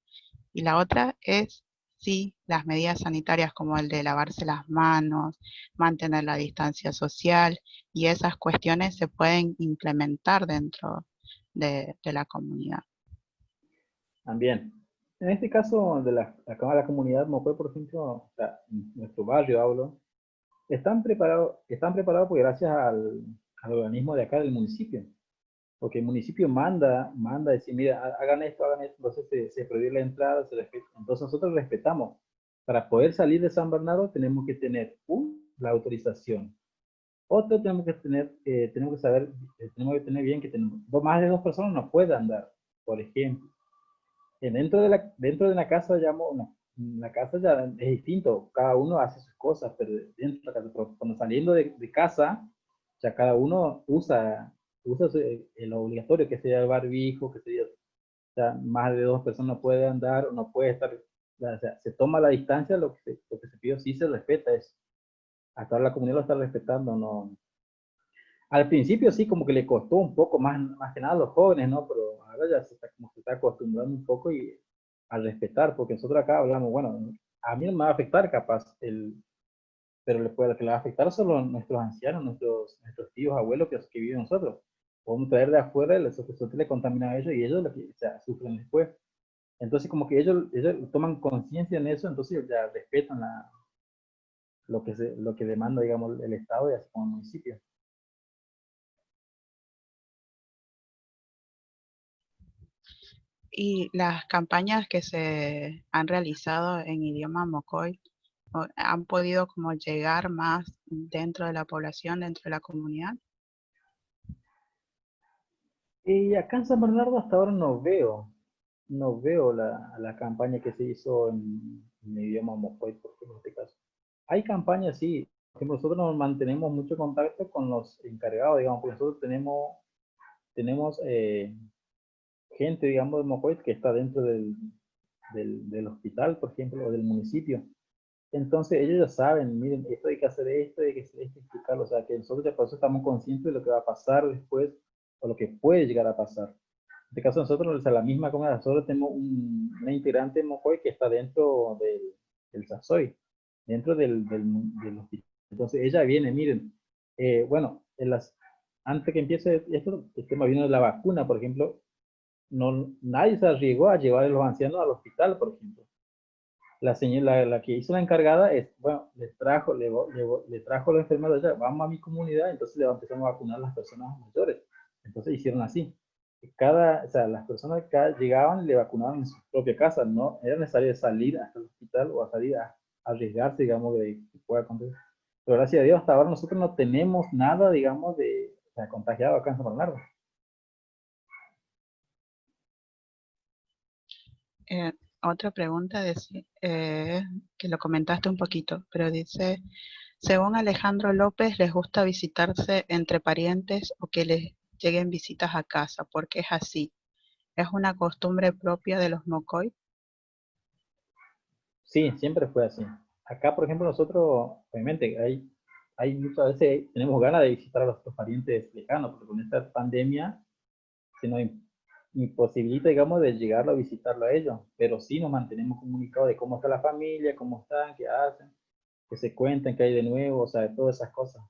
Y la otra es si las medidas sanitarias como el de lavarse las manos, mantener la distancia social y esas cuestiones se pueden implementar dentro de la comunidad. También. En este caso de la comunidad Mocoy, por ejemplo, o sea, en nuestro barrio hablo, están preparados pues, gracias al organismo de acá del municipio. Porque el municipio manda decir, mira, hagan esto, entonces se prohíbe la entrada, se respeta. Entonces nosotros respetamos. Para poder salir de San Bernardo tenemos que tener la autorización. Otro tenemos que saber, tenemos que tener bien que más de 2 personas no pueden andar, por ejemplo. Dentro de una casa, la casa ya es distinto, cada uno hace sus cosas, pero dentro de la casa, pero cuando saliendo de casa, ya cada uno usa lo obligatorio, que sería el barbijo, que sería, o sea, más de 2 personas no puede andar, no puede estar, o sea, se toma la distancia, lo que se pidió sí se respeta, hasta ahora la comunidad lo está respetando, no. Al principio sí, como que le costó un poco, más que nada a los jóvenes, ¿no? Pero ahora ya como se está acostumbrando un poco y al respetar, porque nosotros acá hablamos, bueno, a mí no me va a afectar capaz, pero que le va a afectar son nuestros ancianos, nuestros tíos, abuelos que viven nosotros. Podemos traer de afuera, nosotros le contamina a ellos y ellos o sea, sufren después. Entonces como que ellos toman conciencia en eso, entonces ya respetan lo que demanda, digamos, el Estado y así como el municipio. Y las campañas que se han realizado en idioma mocoy han podido como llegar más dentro de la población, dentro de la comunidad. Y acá en San Bernardo hasta ahora no veo la campaña que se hizo en idioma mocoy, porque en este caso. Hay campañas, sí, por ejemplo, nosotros nos mantenemos mucho contacto con los encargados, digamos, porque nosotros tenemos gente, digamos, de Mocoy que está dentro del hospital, por ejemplo, o del municipio. Entonces ellos ya saben, miren, esto hay que hacer esto, hay que hacer esto, explicarlo, o sea, que nosotros ya por eso estamos conscientes de lo que va a pasar después, o lo que puede llegar a pasar. En este caso nosotros, o sea, la misma comunidad, nosotros tenemos una integrante de Mocoy que está dentro del SASOI, dentro del hospital. Entonces ella viene, miren, bueno, antes que empiece esto, el tema vino de la vacuna, por ejemplo, no, nadie se arriesgó a llevar a los ancianos al hospital, por ejemplo. La señora, la que hizo la encargada, bueno, le trajo a los enfermeros, ya, vamos a mi comunidad, entonces le empezamos a vacunar a las personas mayores. Entonces hicieron así. O sea, las personas que llegaban y le vacunaban en su propia casa, no era necesario salir hasta el hospital o a salir a arriesgarse, digamos, de que pueda acontecer. Pero gracias a Dios, hasta ahora nosotros no tenemos nada, digamos, o sea, contagiado acá en San Bernardo. Eh, Otra pregunta que lo comentaste un poquito, pero dice, según Alejandro López, les gusta visitarse entre parientes o que les lleguen visitas a casa, porque es así. ¿Es una costumbre propia de los mocoy? Sí, siempre fue así. Acá, por ejemplo, nosotros, obviamente, hay muchas veces tenemos ganas de visitar a nuestros parientes lejanos, porque con esta pandemia se nos imposibilita, digamos, de llegarlo a visitarlo a ellos, pero sí nos mantenemos comunicados de cómo está la familia, cómo están, qué hacen, que se cuentan, qué hay de nuevo, o sea, de todas esas cosas.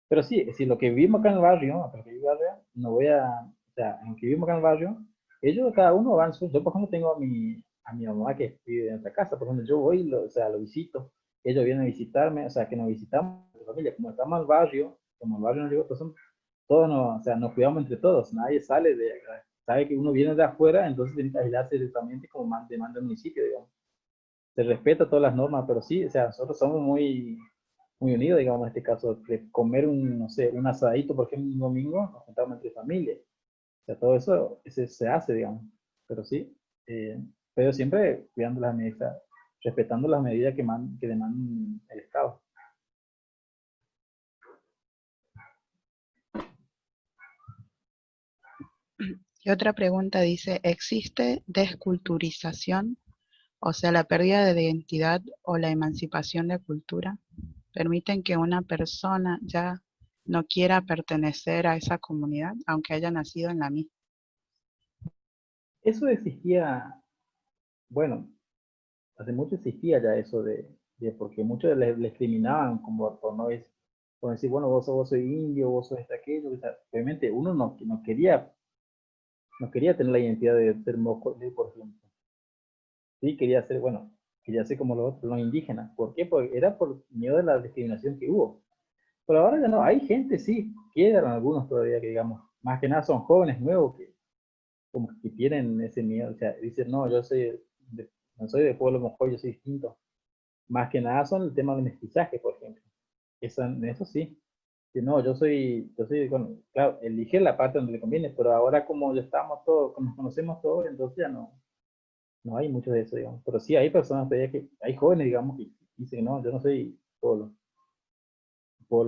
Pero sí, si lo que vivimos acá en el barrio, acá en el barrio, no voy a, o sea, aunque vivimos acá en el barrio, ellos cada uno van, yo por ejemplo tengo a mi mamá que vive en otra casa, por ejemplo yo voy, o sea, lo visito, ellos vienen a visitarme, o sea, que nos visitamos, la familia, como estamos al barrio, como el barrio nos llegó, pues todos nos, o sea, nos cuidamos entre todos, nadie sale de acá, sabe que uno viene de afuera, entonces tiene que aislarse directamente como demanda el municipio, digamos. Se respeta todas las normas, pero sí, o sea, nosotros somos muy unidos, digamos, en este caso, de comer no sé, un asadito, por ejemplo, un domingo, nos juntamos entre familia. O sea, todo eso se hace, digamos. Pero sí, pero siempre cuidando las medidas, respetando las medidas que demandan el Estado. Y otra pregunta dice, ¿existe desculturización, o sea, la pérdida de identidad o la emancipación de cultura? ¿Permiten que una persona ya no quiera pertenecer a esa comunidad, aunque haya nacido en la misma? Eso existía, bueno, hace mucho existía ya eso porque muchos les discriminaban como por decir, bueno, vos sos indio, vos sos aquello, o sea, obviamente uno no quería tener la identidad de ser moco, por ejemplo. Sí, quería ser como los indígenas. ¿Por qué? Porque era por miedo de la discriminación que hubo. Pero ahora ya no, hay gente, sí, quedan algunos todavía que digamos, más que nada son jóvenes nuevos que como que tienen ese miedo, o sea, dicen, no, no soy de pueblo mojoy, yo soy distinto. Más que nada son el tema del mestizaje, por ejemplo. Eso sí. Sí, no, bueno, claro, elige la parte donde le conviene, pero ahora como ya estamos todos, como nos conocemos todos, entonces ya no hay mucho de eso, digamos. Pero sí hay personas todavía hay jóvenes, digamos, que dicen, no, yo no soy pueblo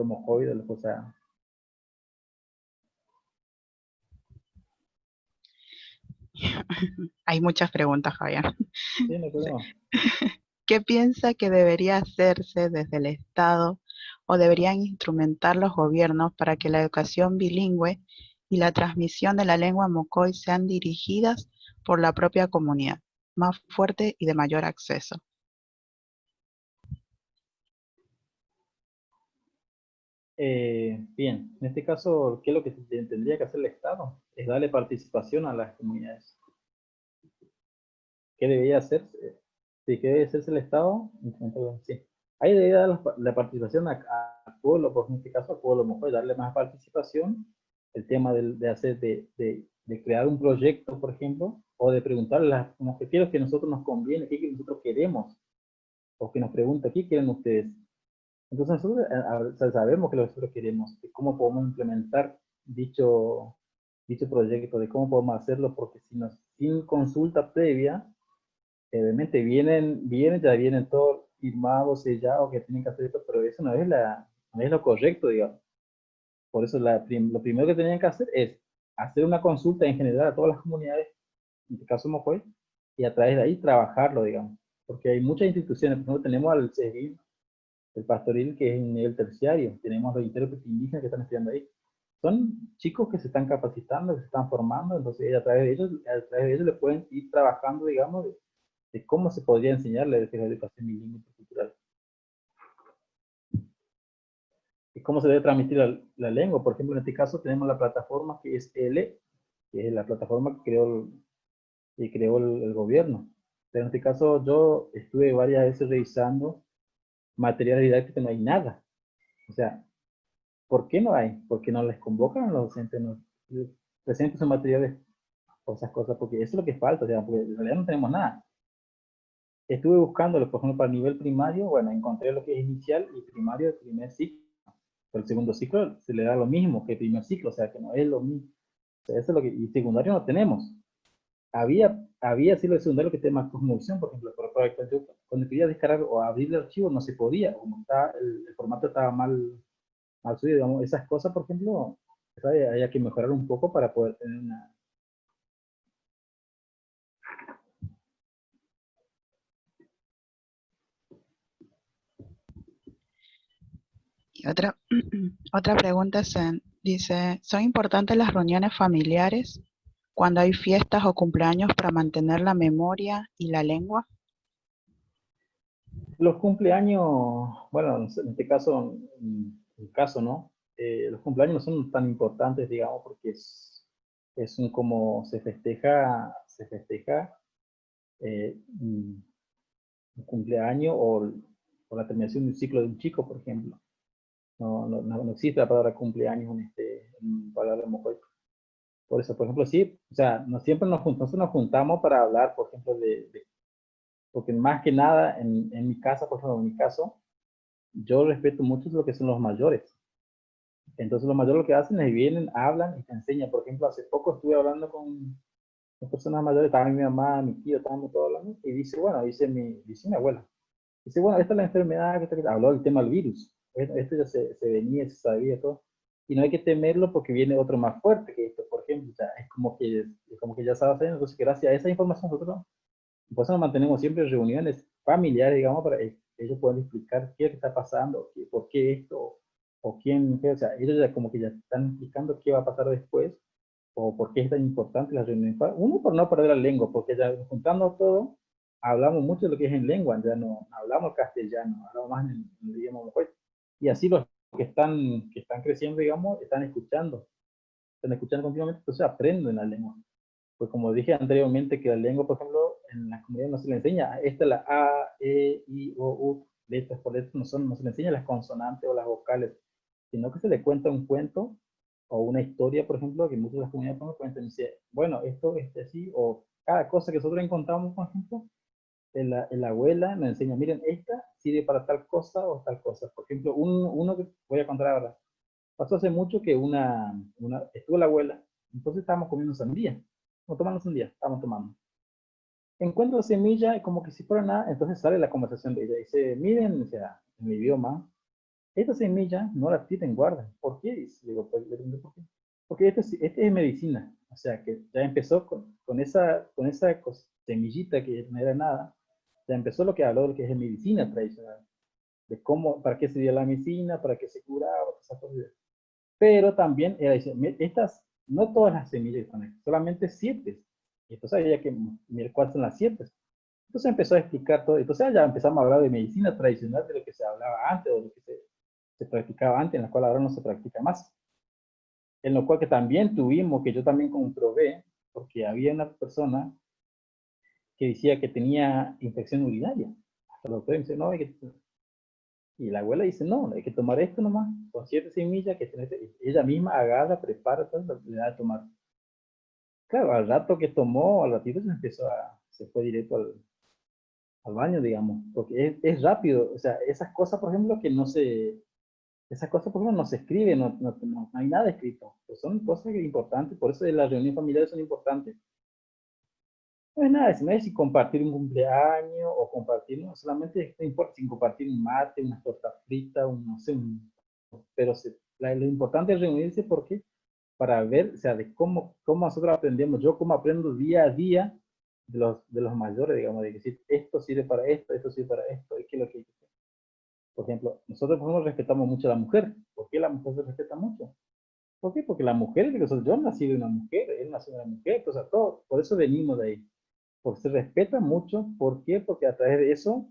mojoide, o sea, Hay muchas preguntas, Javier. sí, no hay problema. ¿Qué piensa que debería hacerse desde el Estado o deberían instrumentar los gobiernos para que la educación bilingüe y la transmisión de la lengua mocoy sean dirigidas por la propia comunidad, más fuerte y de mayor acceso? Bien, en este caso, ¿qué es lo que tendría que hacer el Estado? Es darle participación a las comunidades. ¿Qué debería hacer? Sí, ¿qué debe hacerse el Estado? Sí. Ahí debería dar la participación al pueblo, por en este caso al pueblo mojoy, darle más participación, el tema de crear un proyecto, por ejemplo, o de preguntarle a los objetivos que a nosotros nos conviene, qué que nosotros queremos, o que nos pregunta, ¿qué quieren ustedes? Entonces nosotros sabemos que lo que nosotros queremos, de cómo podemos implementar dicho proyecto, de cómo podemos hacerlo, porque si nos, sin consulta previa, obviamente ya vienen todos firmados, sellados, que tienen que hacer esto, pero eso no es lo correcto, digamos. Por eso lo primero que tenían que hacer es hacer una consulta en general a todas las comunidades, en este caso Mojoy, y a través de ahí trabajarlo, digamos. Porque hay muchas instituciones, por ejemplo, tenemos al CEGIN, el pastoril, que es en nivel terciario, tenemos los intérpretes indígenas que están estudiando ahí. Son chicos que se están capacitando, que se están formando, entonces a través de ellos le pueden ir trabajando, digamos, de cómo se podría enseñarle la educación bilingüe intercultural. Y cómo se debe transmitir la lengua. Por ejemplo, en este caso tenemos la plataforma que es L, que es la plataforma que creó el gobierno. Pero en este caso yo estuve varias veces revisando materiales didácticos, no hay nada. O sea, ¿por qué no hay? Porque no les convocan a los docentes, no presenten sus materiales o esas cosas, porque eso es lo que falta, o sea, porque en realidad no tenemos nada. Estuve buscándolo, por ejemplo, para nivel primario, bueno, encontré lo que es inicial y primario del primer ciclo. Pero el segundo ciclo se le da lo mismo que el primer ciclo, o sea, que no es lo mismo. O sea, eso es lo que, y secundario no tenemos. Había sí lo de secundario que tema cosmovisión, por ejemplo, pero cuando quería descargar o abrir el archivo no se podía, como está, el formato estaba mal subido, digamos, esas cosas, por ejemplo, había que mejorar un poco para poder tener una. Y otra pregunta dice, ¿son importantes las reuniones familiares cuando hay fiestas o cumpleaños para mantener la memoria y la lengua? Los cumpleaños, bueno, en este caso, ¿no? Los cumpleaños no son tan importantes, digamos, porque es un como se festeja un cumpleaños o la terminación de un ciclo de un chico, por ejemplo. No existe la palabra cumpleaños en palabra mojoy. Por eso, por ejemplo, sí, o sea, no siempre nosotros nos juntamos para hablar, por ejemplo, porque más que nada en mi casa, por ejemplo, en mi caso, yo respeto mucho lo que son los mayores. Entonces los mayores lo que hacen es vienen, hablan y te enseñan. Por ejemplo, hace poco estuve hablando con personas mayores, estaba mi mamá, mi tío, estábamos todos hablando, y dice mi abuela, dice, bueno, esta es la enfermedad, habló del tema del virus. Esto ya se venía, se sabía todo. Y no hay que temerlo porque viene otro más fuerte que esto, por ejemplo. O sea, es como que ya sabes, entonces gracias a esa información nosotros, por eso nos mantenemos siempre en reuniones familiares, digamos, para que ellos puedan explicar qué está pasando, por qué esto, o quién, o sea, ellos ya como que ya están explicando qué va a pasar después, o por qué es tan importante la reunión. Uno, por no perder la lengua, porque ya juntando todo, hablamos mucho de lo que es en lengua, ya no hablamos castellano, hablamos más en el idioma mejor. Y así los que están creciendo, digamos, están escuchando continuamente, entonces aprenden la lengua. Pues como dije anteriormente, que la lengua, por ejemplo, en la comunidad no se le enseña. Esta es la A, E, I, O, U, letras por letras, no se le enseña las consonantes o las vocales, sino que se le cuenta un cuento o una historia, por ejemplo, que muchas de las comunidades cuentan y dice, bueno, esto es así, o cada cosa que nosotros encontramos, por ejemplo, la abuela nos enseña, miren, esta sirve para tal cosa o tal cosa. Por ejemplo, uno que voy a contar ahora. Pasó hace mucho que estuvo la abuela, entonces estábamos comiendo sandía, no tomando sandía, estábamos tomando. Encuentro semilla y como que si fuera nada, entonces sale la conversación de ella. Dice, miren, o sea, en mi idioma, esta semilla no la tienen guarda. ¿Por qué? Dice, digo, pues, le pregunto, ¿por qué? Porque este es medicina. O sea, que ya empezó con esa semillita que no era nada, ya empezó lo que habló de lo que es medicina tradicional, de cómo, para qué se dio la medicina, para qué se curaba, esas cosas. Pero también ella dice, estas, no todas las semillas están aquí, solamente 7. Y entonces había que mirar cuáles son las 7. Entonces empezó a explicar todo. Entonces ya empezamos a hablar de medicina tradicional, de lo que se hablaba antes, o de lo que se practicaba antes, en la cual ahora no se practica más. En lo cual que también tuvimos, que yo también comprobé, porque había una persona que decía que tenía infección urinaria. Hasta los doctores me dicen, no, y la abuela dice, no, hay que tomar esto nomás, con 7 semillas, ella misma agarra, prepara, todo, le da a tomar. Claro, al rato que tomó, al ratito se fue directo al baño, digamos, porque es rápido, o sea, esas cosas, por ejemplo, esas cosas, por ejemplo, no se escriben, no hay nada escrito, pues son cosas importantes, por eso las reuniones familiares son importantes. No es nada, no es si compartir un cumpleaños o compartir, no solamente no importa si compartir un mate, una torta frita, no sé, pero lo importante es reunirse porque para ver, o sea, de cómo nosotros aprendemos, yo cómo aprendo día a día de los mayores, digamos, de decir, esto sirve para esto sirve para esto, y qué es lo que hay que hacer. Por ejemplo, nosotros por ejemplo, respetamos mucho a la mujer. ¿Por qué la mujer se respeta mucho? ¿Por qué? Porque la mujer, yo nací de una mujer, él nació de una mujer, entonces todo, por eso venimos de ahí. Porque se respeta mucho, ¿por qué? Porque a través de eso,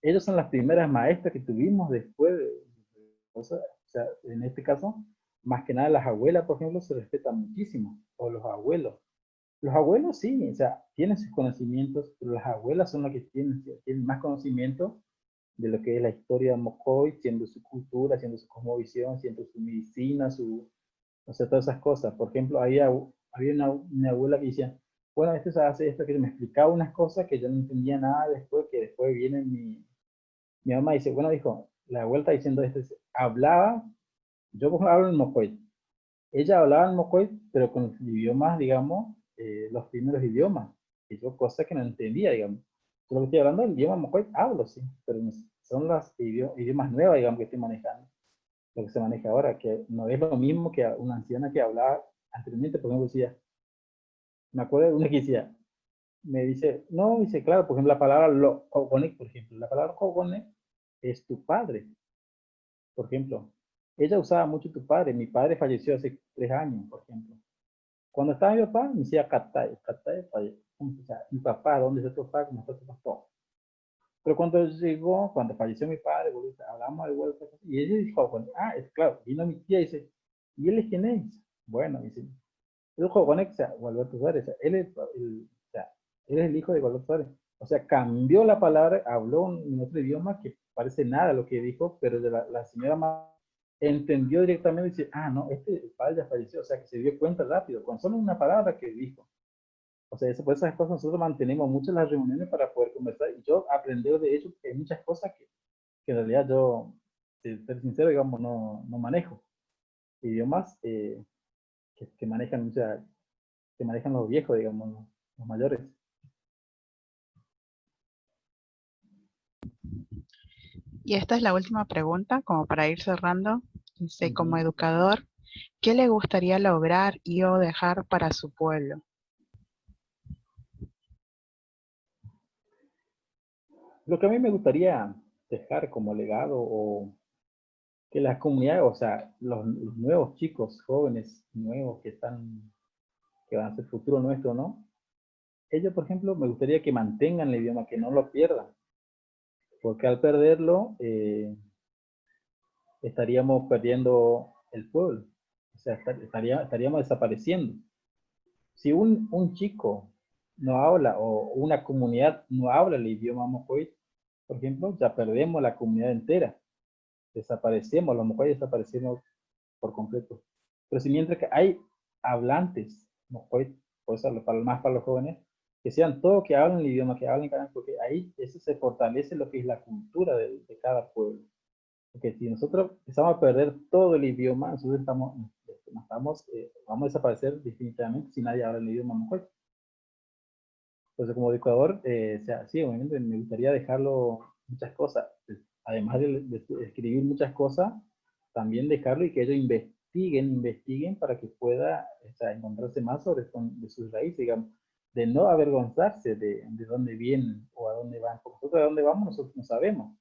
ellos son las primeras maestras que tuvimos después o sea, en este caso, más que nada las abuelas, por ejemplo, se respetan muchísimo, o los abuelos. Los abuelos sí, o sea, tienen sus conocimientos, pero las abuelas son las que tienen más conocimiento de lo que es la historia de Mocoy, siendo su cultura, siendo su cosmovisión, siendo su medicina, o sea, todas esas cosas. Por ejemplo, había una abuela que decía, bueno, esto se hace esto, que me explicaba unas cosas que yo no entendía nada después, que después viene mi mamá y dice, bueno, dijo, la abuela está diciendo esto, hablaba, yo hablo en Mocoy, ella hablaba en Mocoy, pero con los idiomas, digamos, los primeros idiomas, y yo cosas que no entendía, digamos. Yo lo que estoy hablando del idioma Mocoy, hablo, sí, pero son los idiomas nuevos, digamos, que estoy manejando. Lo que se maneja ahora, que no es lo mismo que una anciana que hablaba anteriormente, por ejemplo, decía, me acuerdo de una que decía, me dice, no, dice, claro, por ejemplo, la palabra Kogonek, por ejemplo, la palabra Kogonek es tu padre, por ejemplo. Ella usaba mucho tu padre, mi padre falleció hace 3 años, por ejemplo. Cuando estaba mi papá, me decía Katay, o sea, mi papá, ¿dónde está tu papá? ¿Cómo está tu papá? Pero cuando falleció mi padre, hablamos de vuelta, y ella dijo, bueno, es claro, vino mi tía y dice, ¿y él es quién es? Bueno, dice, el hijo de Conexa, Gualberto Suárez, o sea, él es el hijo de Gualberto Suárez. O sea, cambió la palabra, habló en otro idioma que parece nada lo que dijo, pero la señora entendió directamente y dice, no, el padre ya falleció, o sea, que se dio cuenta rápido, con solo una palabra que dijo. O sea, por esas cosas nosotros mantenemos muchas las reuniones para poder conversar. Y yo aprendí de hecho que hay muchas cosas que en realidad yo, si ser sincero, digamos, no manejo. Idiomas que manejan, o sea, que manejan los viejos, digamos, los mayores. Y esta es la última pregunta, como para ir cerrando. Dice, como educador, ¿qué le gustaría lograr y o dejar para su pueblo? Lo que a mí me gustaría dejar como legado o que las comunidades, o sea, los nuevos chicos, jóvenes, nuevos que van a ser futuro nuestro, ¿no? Ellos, por ejemplo, me gustaría que mantengan el idioma, que no lo pierdan, porque al perderlo estaríamos perdiendo el pueblo, o sea, estaríamos desapareciendo. Si un chico no habla o una comunidad no habla el idioma mocoí, por ejemplo, ya perdemos la comunidad entera, desaparecemos, los mocoí desaparecemos por completo. Pero si mientras que hay hablantes mocoí, pues más para los jóvenes, que sean todos que hablen el idioma, que hablen cada, porque ahí eso se fortalece lo que es la cultura de cada pueblo. Porque si nosotros empezamos a perder todo el idioma, nosotros vamos a desaparecer definitivamente si nadie habla el idioma mejor. Entonces, como educador, o sea, sí, obviamente me gustaría dejarlo muchas cosas, además de escribir muchas cosas, también dejarlo y que ellos investiguen para que pueda, o sea, encontrarse más sobre de sus raíces, digamos, de no avergonzarse de dónde vienen o a dónde van. Porque nosotros a dónde vamos, nosotros no sabemos,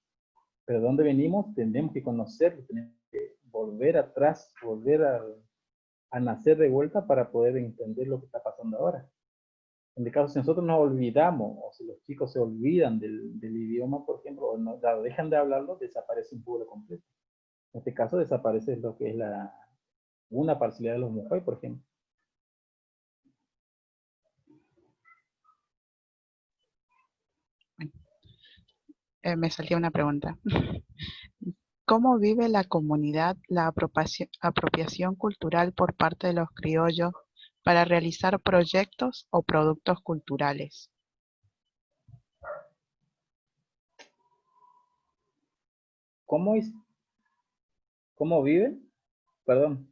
pero de dónde venimos tenemos que conocerlo, tenemos que volver atrás, volver a nacer de vuelta para poder entender lo que está pasando ahora. En el caso, si nosotros nos olvidamos, o si los chicos se olvidan del idioma, por ejemplo, o no, ya dejan de hablarlo, desaparece un pueblo completo. En este caso, desaparece lo que es una parcialidad de los Mujay, por ejemplo. Me salía una pregunta. ¿Cómo vive la comunidad la apropiación cultural por parte de los criollos para realizar proyectos o productos culturales? ¿Cómo, es, cómo vive? Perdón,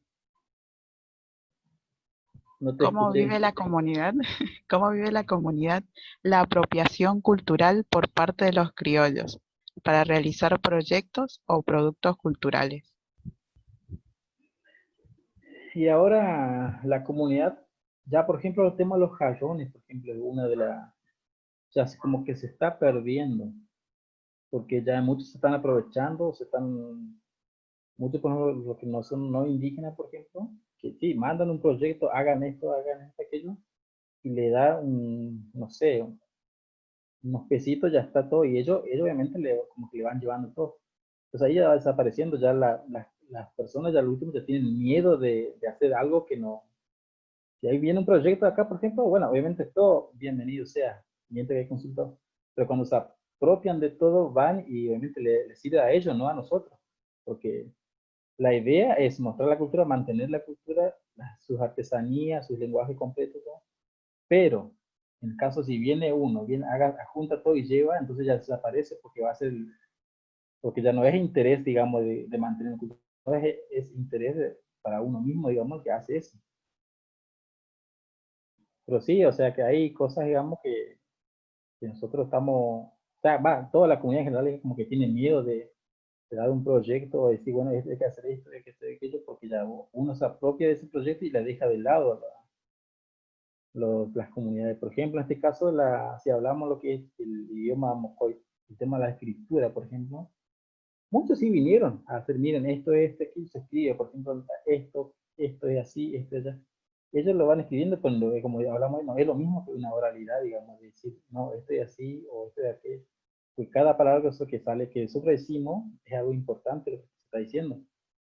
no te ¿Cómo escuché. vive la comunidad? ¿Cómo vive la comunidad la apropiación cultural por parte de los criollos para realizar proyectos o productos culturales? Y ahora la comunidad, ya por ejemplo el tema de los jarrones, por ejemplo, es una de las, ya es como que se está perdiendo, porque ya muchos se están aprovechando, muchos por ejemplo, los que no son no indígenas, por ejemplo, que sí, mandan un proyecto, hagan esto, aquello, y le da no sé, unos pesitos, ya está todo, y ellos obviamente como que le van llevando todo. Entonces ahí ya va desapareciendo, ya las personas ya al último ya tienen miedo de hacer algo que no. Si ahí viene un proyecto acá, por ejemplo, bueno, obviamente todo bienvenido sea, mientras que hay consultado. Pero cuando se apropian de todo, van y obviamente les sirve a ellos, no a nosotros. Porque la idea es mostrar la cultura, mantener la cultura, sus artesanías, sus lenguajes completos, todo. Pero en caso si viene uno, junta todo y lleva, entonces ya desaparece porque va a ser, porque ya no es interés, digamos, de mantener la cultura, no es interés para uno mismo, digamos, que hace eso. Pero sí, o sea que hay cosas, digamos, que nosotros estamos, o sea, toda la comunidad en general es como que tiene miedo de dar un proyecto o decir, bueno, hay que hacer esto, hay que hacer aquello, porque ya uno se apropia de ese proyecto y la deja de lado las comunidades. Por ejemplo, en este caso, si hablamos lo que es el idioma mocoy, el tema de la escritura, por ejemplo, muchos sí vinieron a hacer, miren, esto es, aquí se escribe, por ejemplo, esto es así, esto es allá. Ellos lo van escribiendo cuando, como hablamos, no es lo mismo que una oralidad, digamos, de decir, no, esto es así o esto es aquello. Pues cada palabra que sale, que nosotros decimos, es algo importante lo que se está diciendo.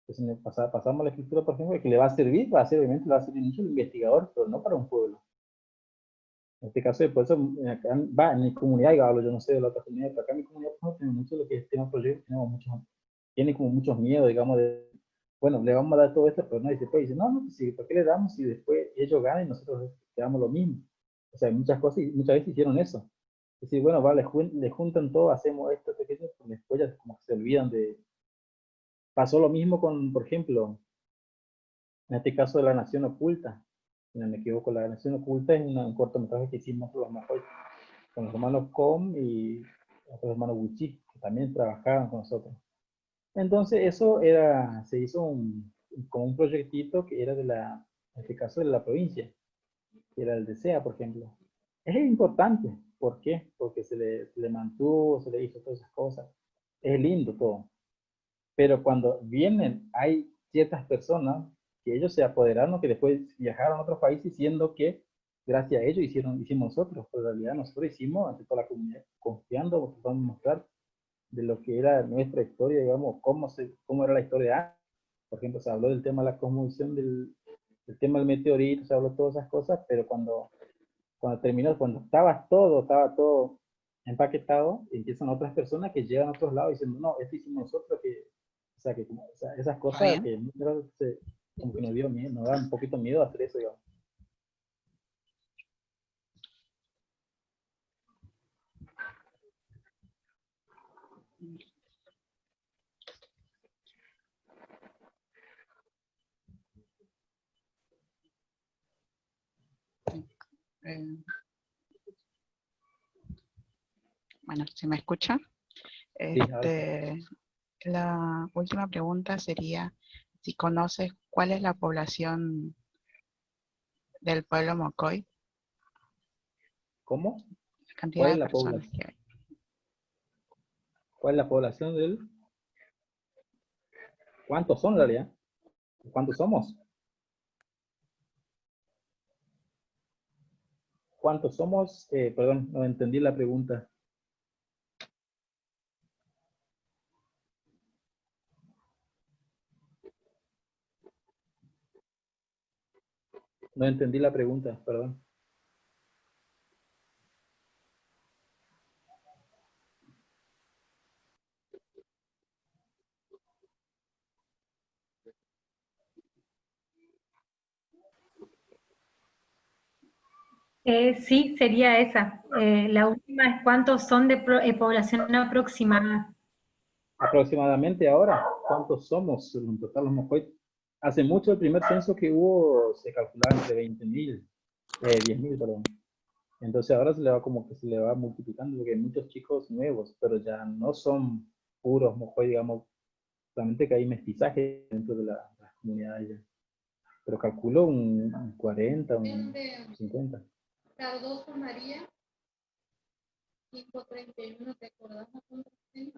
Entonces, pasamos la escritura, por ejemplo, que le va a servir, obviamente, le va a servir mucho al investigador, pero no para un pueblo. En este caso, por eso, acá, en mi comunidad, yo hablo, yo no sé de la otra comunidad, pero acá en mi comunidad no tiene mucho lo que es tema proyectos, tiene como muchos miedos, digamos, bueno, le vamos a dar todo esto, pero no, dice, no, pues sí, ¿por qué le damos si después ellos ganan y nosotros quedamos lo mismo? O sea, muchas cosas, y muchas veces hicieron eso. Es decir, bueno, vale, le juntan todo, hacemos esto, pequeño, pero después ya como que se olvidan pasó lo mismo con, por ejemplo, en este caso de La Nación Oculta. Si no me equivoco, La Nación Oculta es un cortometraje que hicimos los Majoy con los hermanos Com y los hermanos Wichi, que también trabajaban con nosotros. Entonces eso se hizo como un proyectito que era en este caso de la provincia, que era el de SEA, por ejemplo. Es importante, ¿por qué? Porque se le mantuvo, se le hizo todas esas cosas. Es lindo todo. Pero cuando vienen, hay ciertas personas que ellos se apoderaron, que después viajaron a otros países diciendo que gracias a ellos hicimos nosotros, pero en realidad nosotros hicimos ante toda la comunidad, confiando, vamos a mostrar de lo que era nuestra historia, digamos, cómo era la historia antes. Por ejemplo, se habló del tema de la cosmovisión, del tema del meteorito, se habló de todas esas cosas, pero cuando terminó, cuando estaba todo empaquetado, empiezan otras personas que llegan a otros lados diciendo, no, esto hicimos nosotros, o sea, esas cosas Fabián, que muchas veces como que nos dio miedo, nos da un poquito miedo hacer eso, digamos. Bueno, ¿se me escucha? Sí, La última pregunta sería si conoces cuál es la población del pueblo Mocoy, ¿cómo? la cantidad ¿Cuál de es la personas población? que hay. ¿Cuál es la población del? ¿Cuántos son en realidad? ¿Cuántos somos? ¿Cuántos somos? Perdón, no entendí la pregunta. No entendí la pregunta, perdón. Sí, sería esa. La última es cuántos son de población aproximada. Aproximadamente ahora, ¿cuántos somos en total los Mocoy? Hace mucho el primer censo que hubo se calculaba entre 20.000, 10.000, perdón. Entonces ahora se le va como que se le va multiplicando porque hay muchos chicos nuevos, pero ya no son puros Mocoy, digamos, solamente que hay mestizaje dentro de las comunidades ya. Pero calculo un 40, un 50. Cardoso María, 531, ¿te acordás cuánto tenía?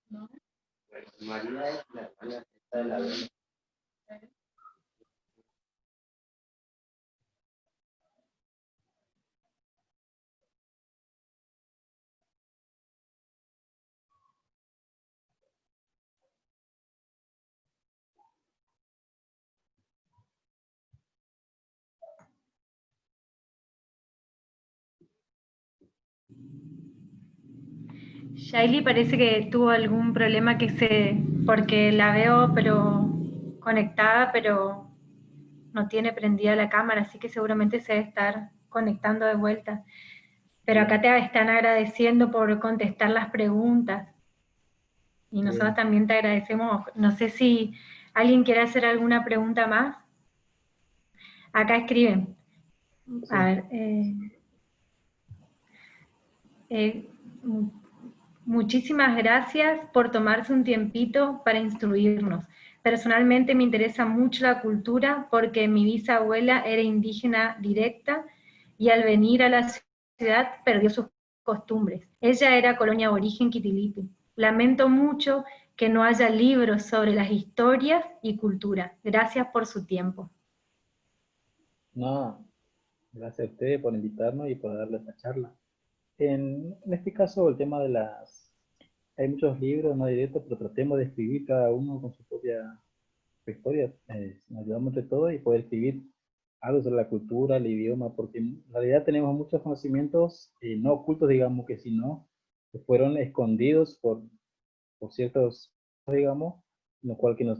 ¿No? María es la hermana de la Bella. Shaili parece que tuvo algún problema porque la veo pero conectada, pero no tiene prendida la cámara, así que seguramente se debe estar conectando de vuelta. Pero acá te están agradeciendo por contestar las preguntas. Y nosotros también te agradecemos. No sé si alguien quiere hacer alguna pregunta más. Acá escriben. A ver. Muchísimas gracias por tomarse un tiempito para instruirnos. Personalmente me interesa mucho la cultura porque mi bisabuela era indígena directa y al venir a la ciudad perdió sus costumbres. Ella era colonia aborigen Kitilipi. Lamento mucho que no haya libros sobre las historias y cultura. Gracias por su tiempo. No, gracias a ustedes por invitarnos y por darle esta charla. En este caso, el tema de hay muchos libros, no directos, pero tratemos de escribir cada uno con su propia historia. Nos ayudamos entre todos y poder escribir algo sobre la cultura, el idioma, porque en realidad tenemos muchos conocimientos no ocultos, digamos, que si no, que fueron escondidos por ciertos, digamos, lo cual que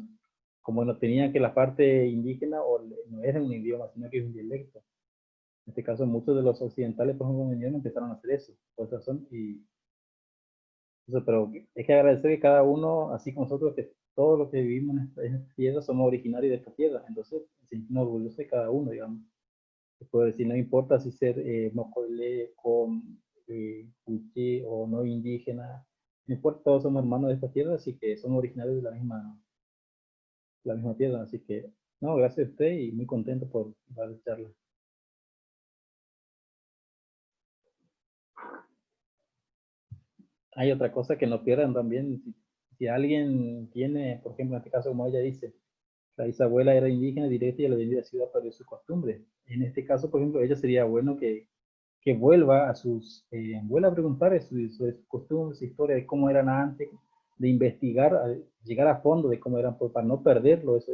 como no tenían que la parte indígena o no era un idioma, sino que es un dialecto. En este caso, muchos de los occidentales, por ejemplo, en empezaron a hacer eso, por esa razón, y eso, pero hay que agradecer que cada uno, así como nosotros, que todos los que vivimos en esta tierra somos originarios de esta tierra, entonces sentimos orgullosos de cada uno, digamos. Se puede decir, no importa si ser mocoile, con cuchi o no indígena, no importa, todos somos hermanos de esta tierra, así que somos originarios de la misma tierra, así que, no, gracias a usted y muy contento por dar la charla. Hay otra cosa que no pierdan también, si alguien tiene, por ejemplo, en este caso, como ella dice, la bisabuela era indígena directa y a la venida ciudad perdió su costumbre. En este caso, por ejemplo, ella sería bueno que vuelva vuelva a preguntar sobre sus costumbres, su historia, de cómo eran antes, de investigar, llegar a fondo de cómo eran, para no perderlo eso.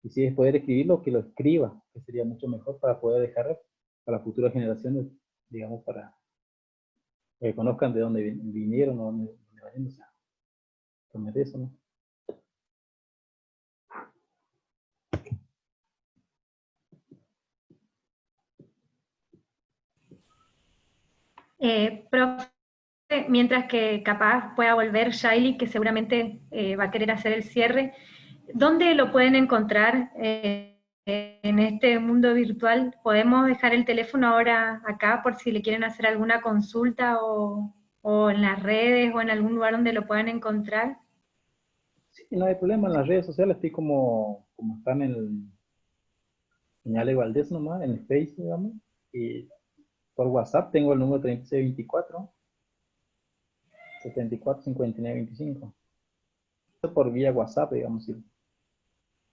Y si es poder escribirlo, que lo escriba, que sería mucho mejor para poder dejar para las futuras generaciones, digamos, para que conozcan de dónde vinieron o dónde vayan, o sea, promete eso, ¿no? Profe, mientras que capaz pueda volver Shaili, que seguramente va a querer hacer el cierre, ¿dónde lo pueden encontrar en este mundo virtual? ¿Podemos dejar el teléfono ahora acá por si le quieren hacer alguna consulta o en las redes o en algún lugar donde lo puedan encontrar? Sí, no hay problema, en las redes sociales estoy como están en Ale Valdés nomás, en el Facebook, digamos, y por WhatsApp tengo el número 3624 74 59 25. Esto por vía WhatsApp, digamos, si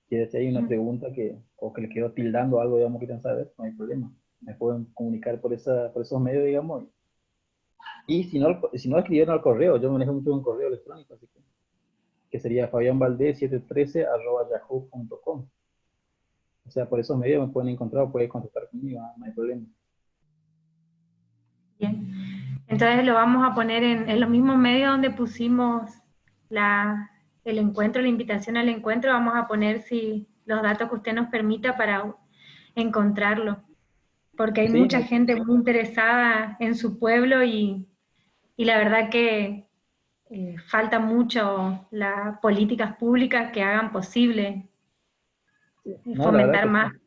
quieres, si hay una pregunta o que le quedo tildando algo, digamos, que quieran saber, no hay problema. Me pueden comunicar por esos medios, digamos. Y si no escribieron al correo, yo manejo mucho un correo electrónico, así que sería fabianvaldez713@yahoo.com. O sea, por esos medios me pueden encontrar o pueden contactar conmigo, no hay problema. Bien. Entonces lo vamos a poner en los mismos medios donde pusimos el encuentro, la invitación al encuentro, vamos a poner los datos que usted nos permita para encontrarlo. Porque hay Sí, mucha gente muy interesada en su pueblo y la verdad que falta mucho las políticas públicas que hagan posible no, la verdad fomentar que más. sí.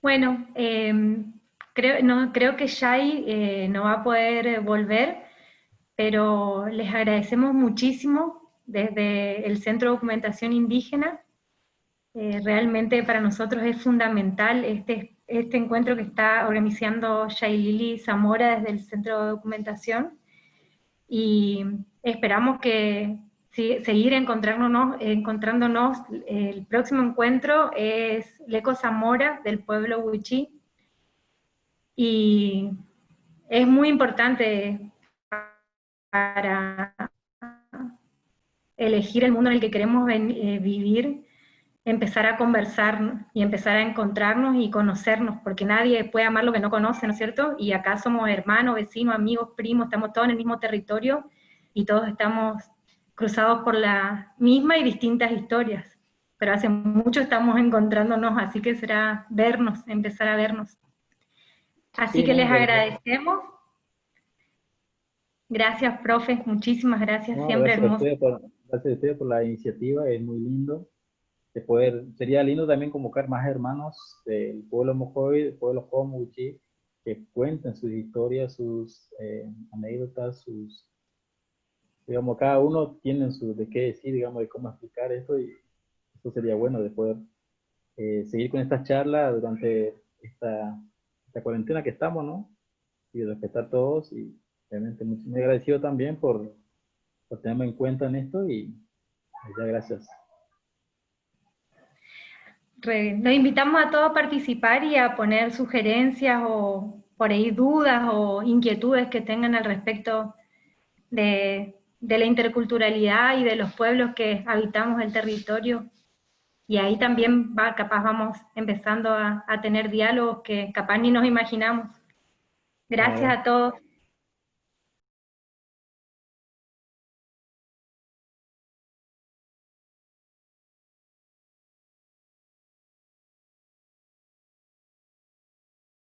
Bueno, creo que Shai no va a poder volver, pero les agradecemos muchísimo desde el Centro de Documentación Indígena. Realmente para nosotros es fundamental este encuentro que está organizando Shailili Zamora desde el Centro de Documentación, y esperamos que seguir encontrándonos. El próximo encuentro es Leco Zamora del pueblo Huichí, y es muy importante para elegir el mundo en el que queremos vivir, empezar a conversar y empezar a encontrarnos y conocernos, porque nadie puede amar lo que no conoce, ¿no es cierto? Y acá somos hermanos, vecinos, amigos, primos, estamos todos en el mismo territorio y todos estamos cruzados por la misma y distintas historias, pero hace mucho estamos encontrándonos, así que será vernos, empezar a vernos. Así Sí, que no, les en realidad. agradecemos. Gracias, profe, muchísimas gracias, No, siempre hermoso. gracias a ustedes por la iniciativa, es muy lindo. Sería lindo también convocar más hermanos del pueblo Mojoy, del pueblo Comuchi, que cuenten sus historias, sus anécdotas, digamos, cada uno tiene de qué decir, digamos, de cómo explicar esto, y eso sería bueno de poder seguir con esta charla durante esta cuarentena que estamos, ¿no? Y respetar a todos, y realmente muy agradecido también por tenerme en cuenta en esto, y muchas gracias. Los invitamos a todos a participar y a poner sugerencias o por ahí dudas o inquietudes que tengan al respecto de la interculturalidad y de los pueblos que habitamos el territorio. Y ahí también capaz vamos empezando a tener diálogos que capaz ni nos imaginamos. Gracias a todos.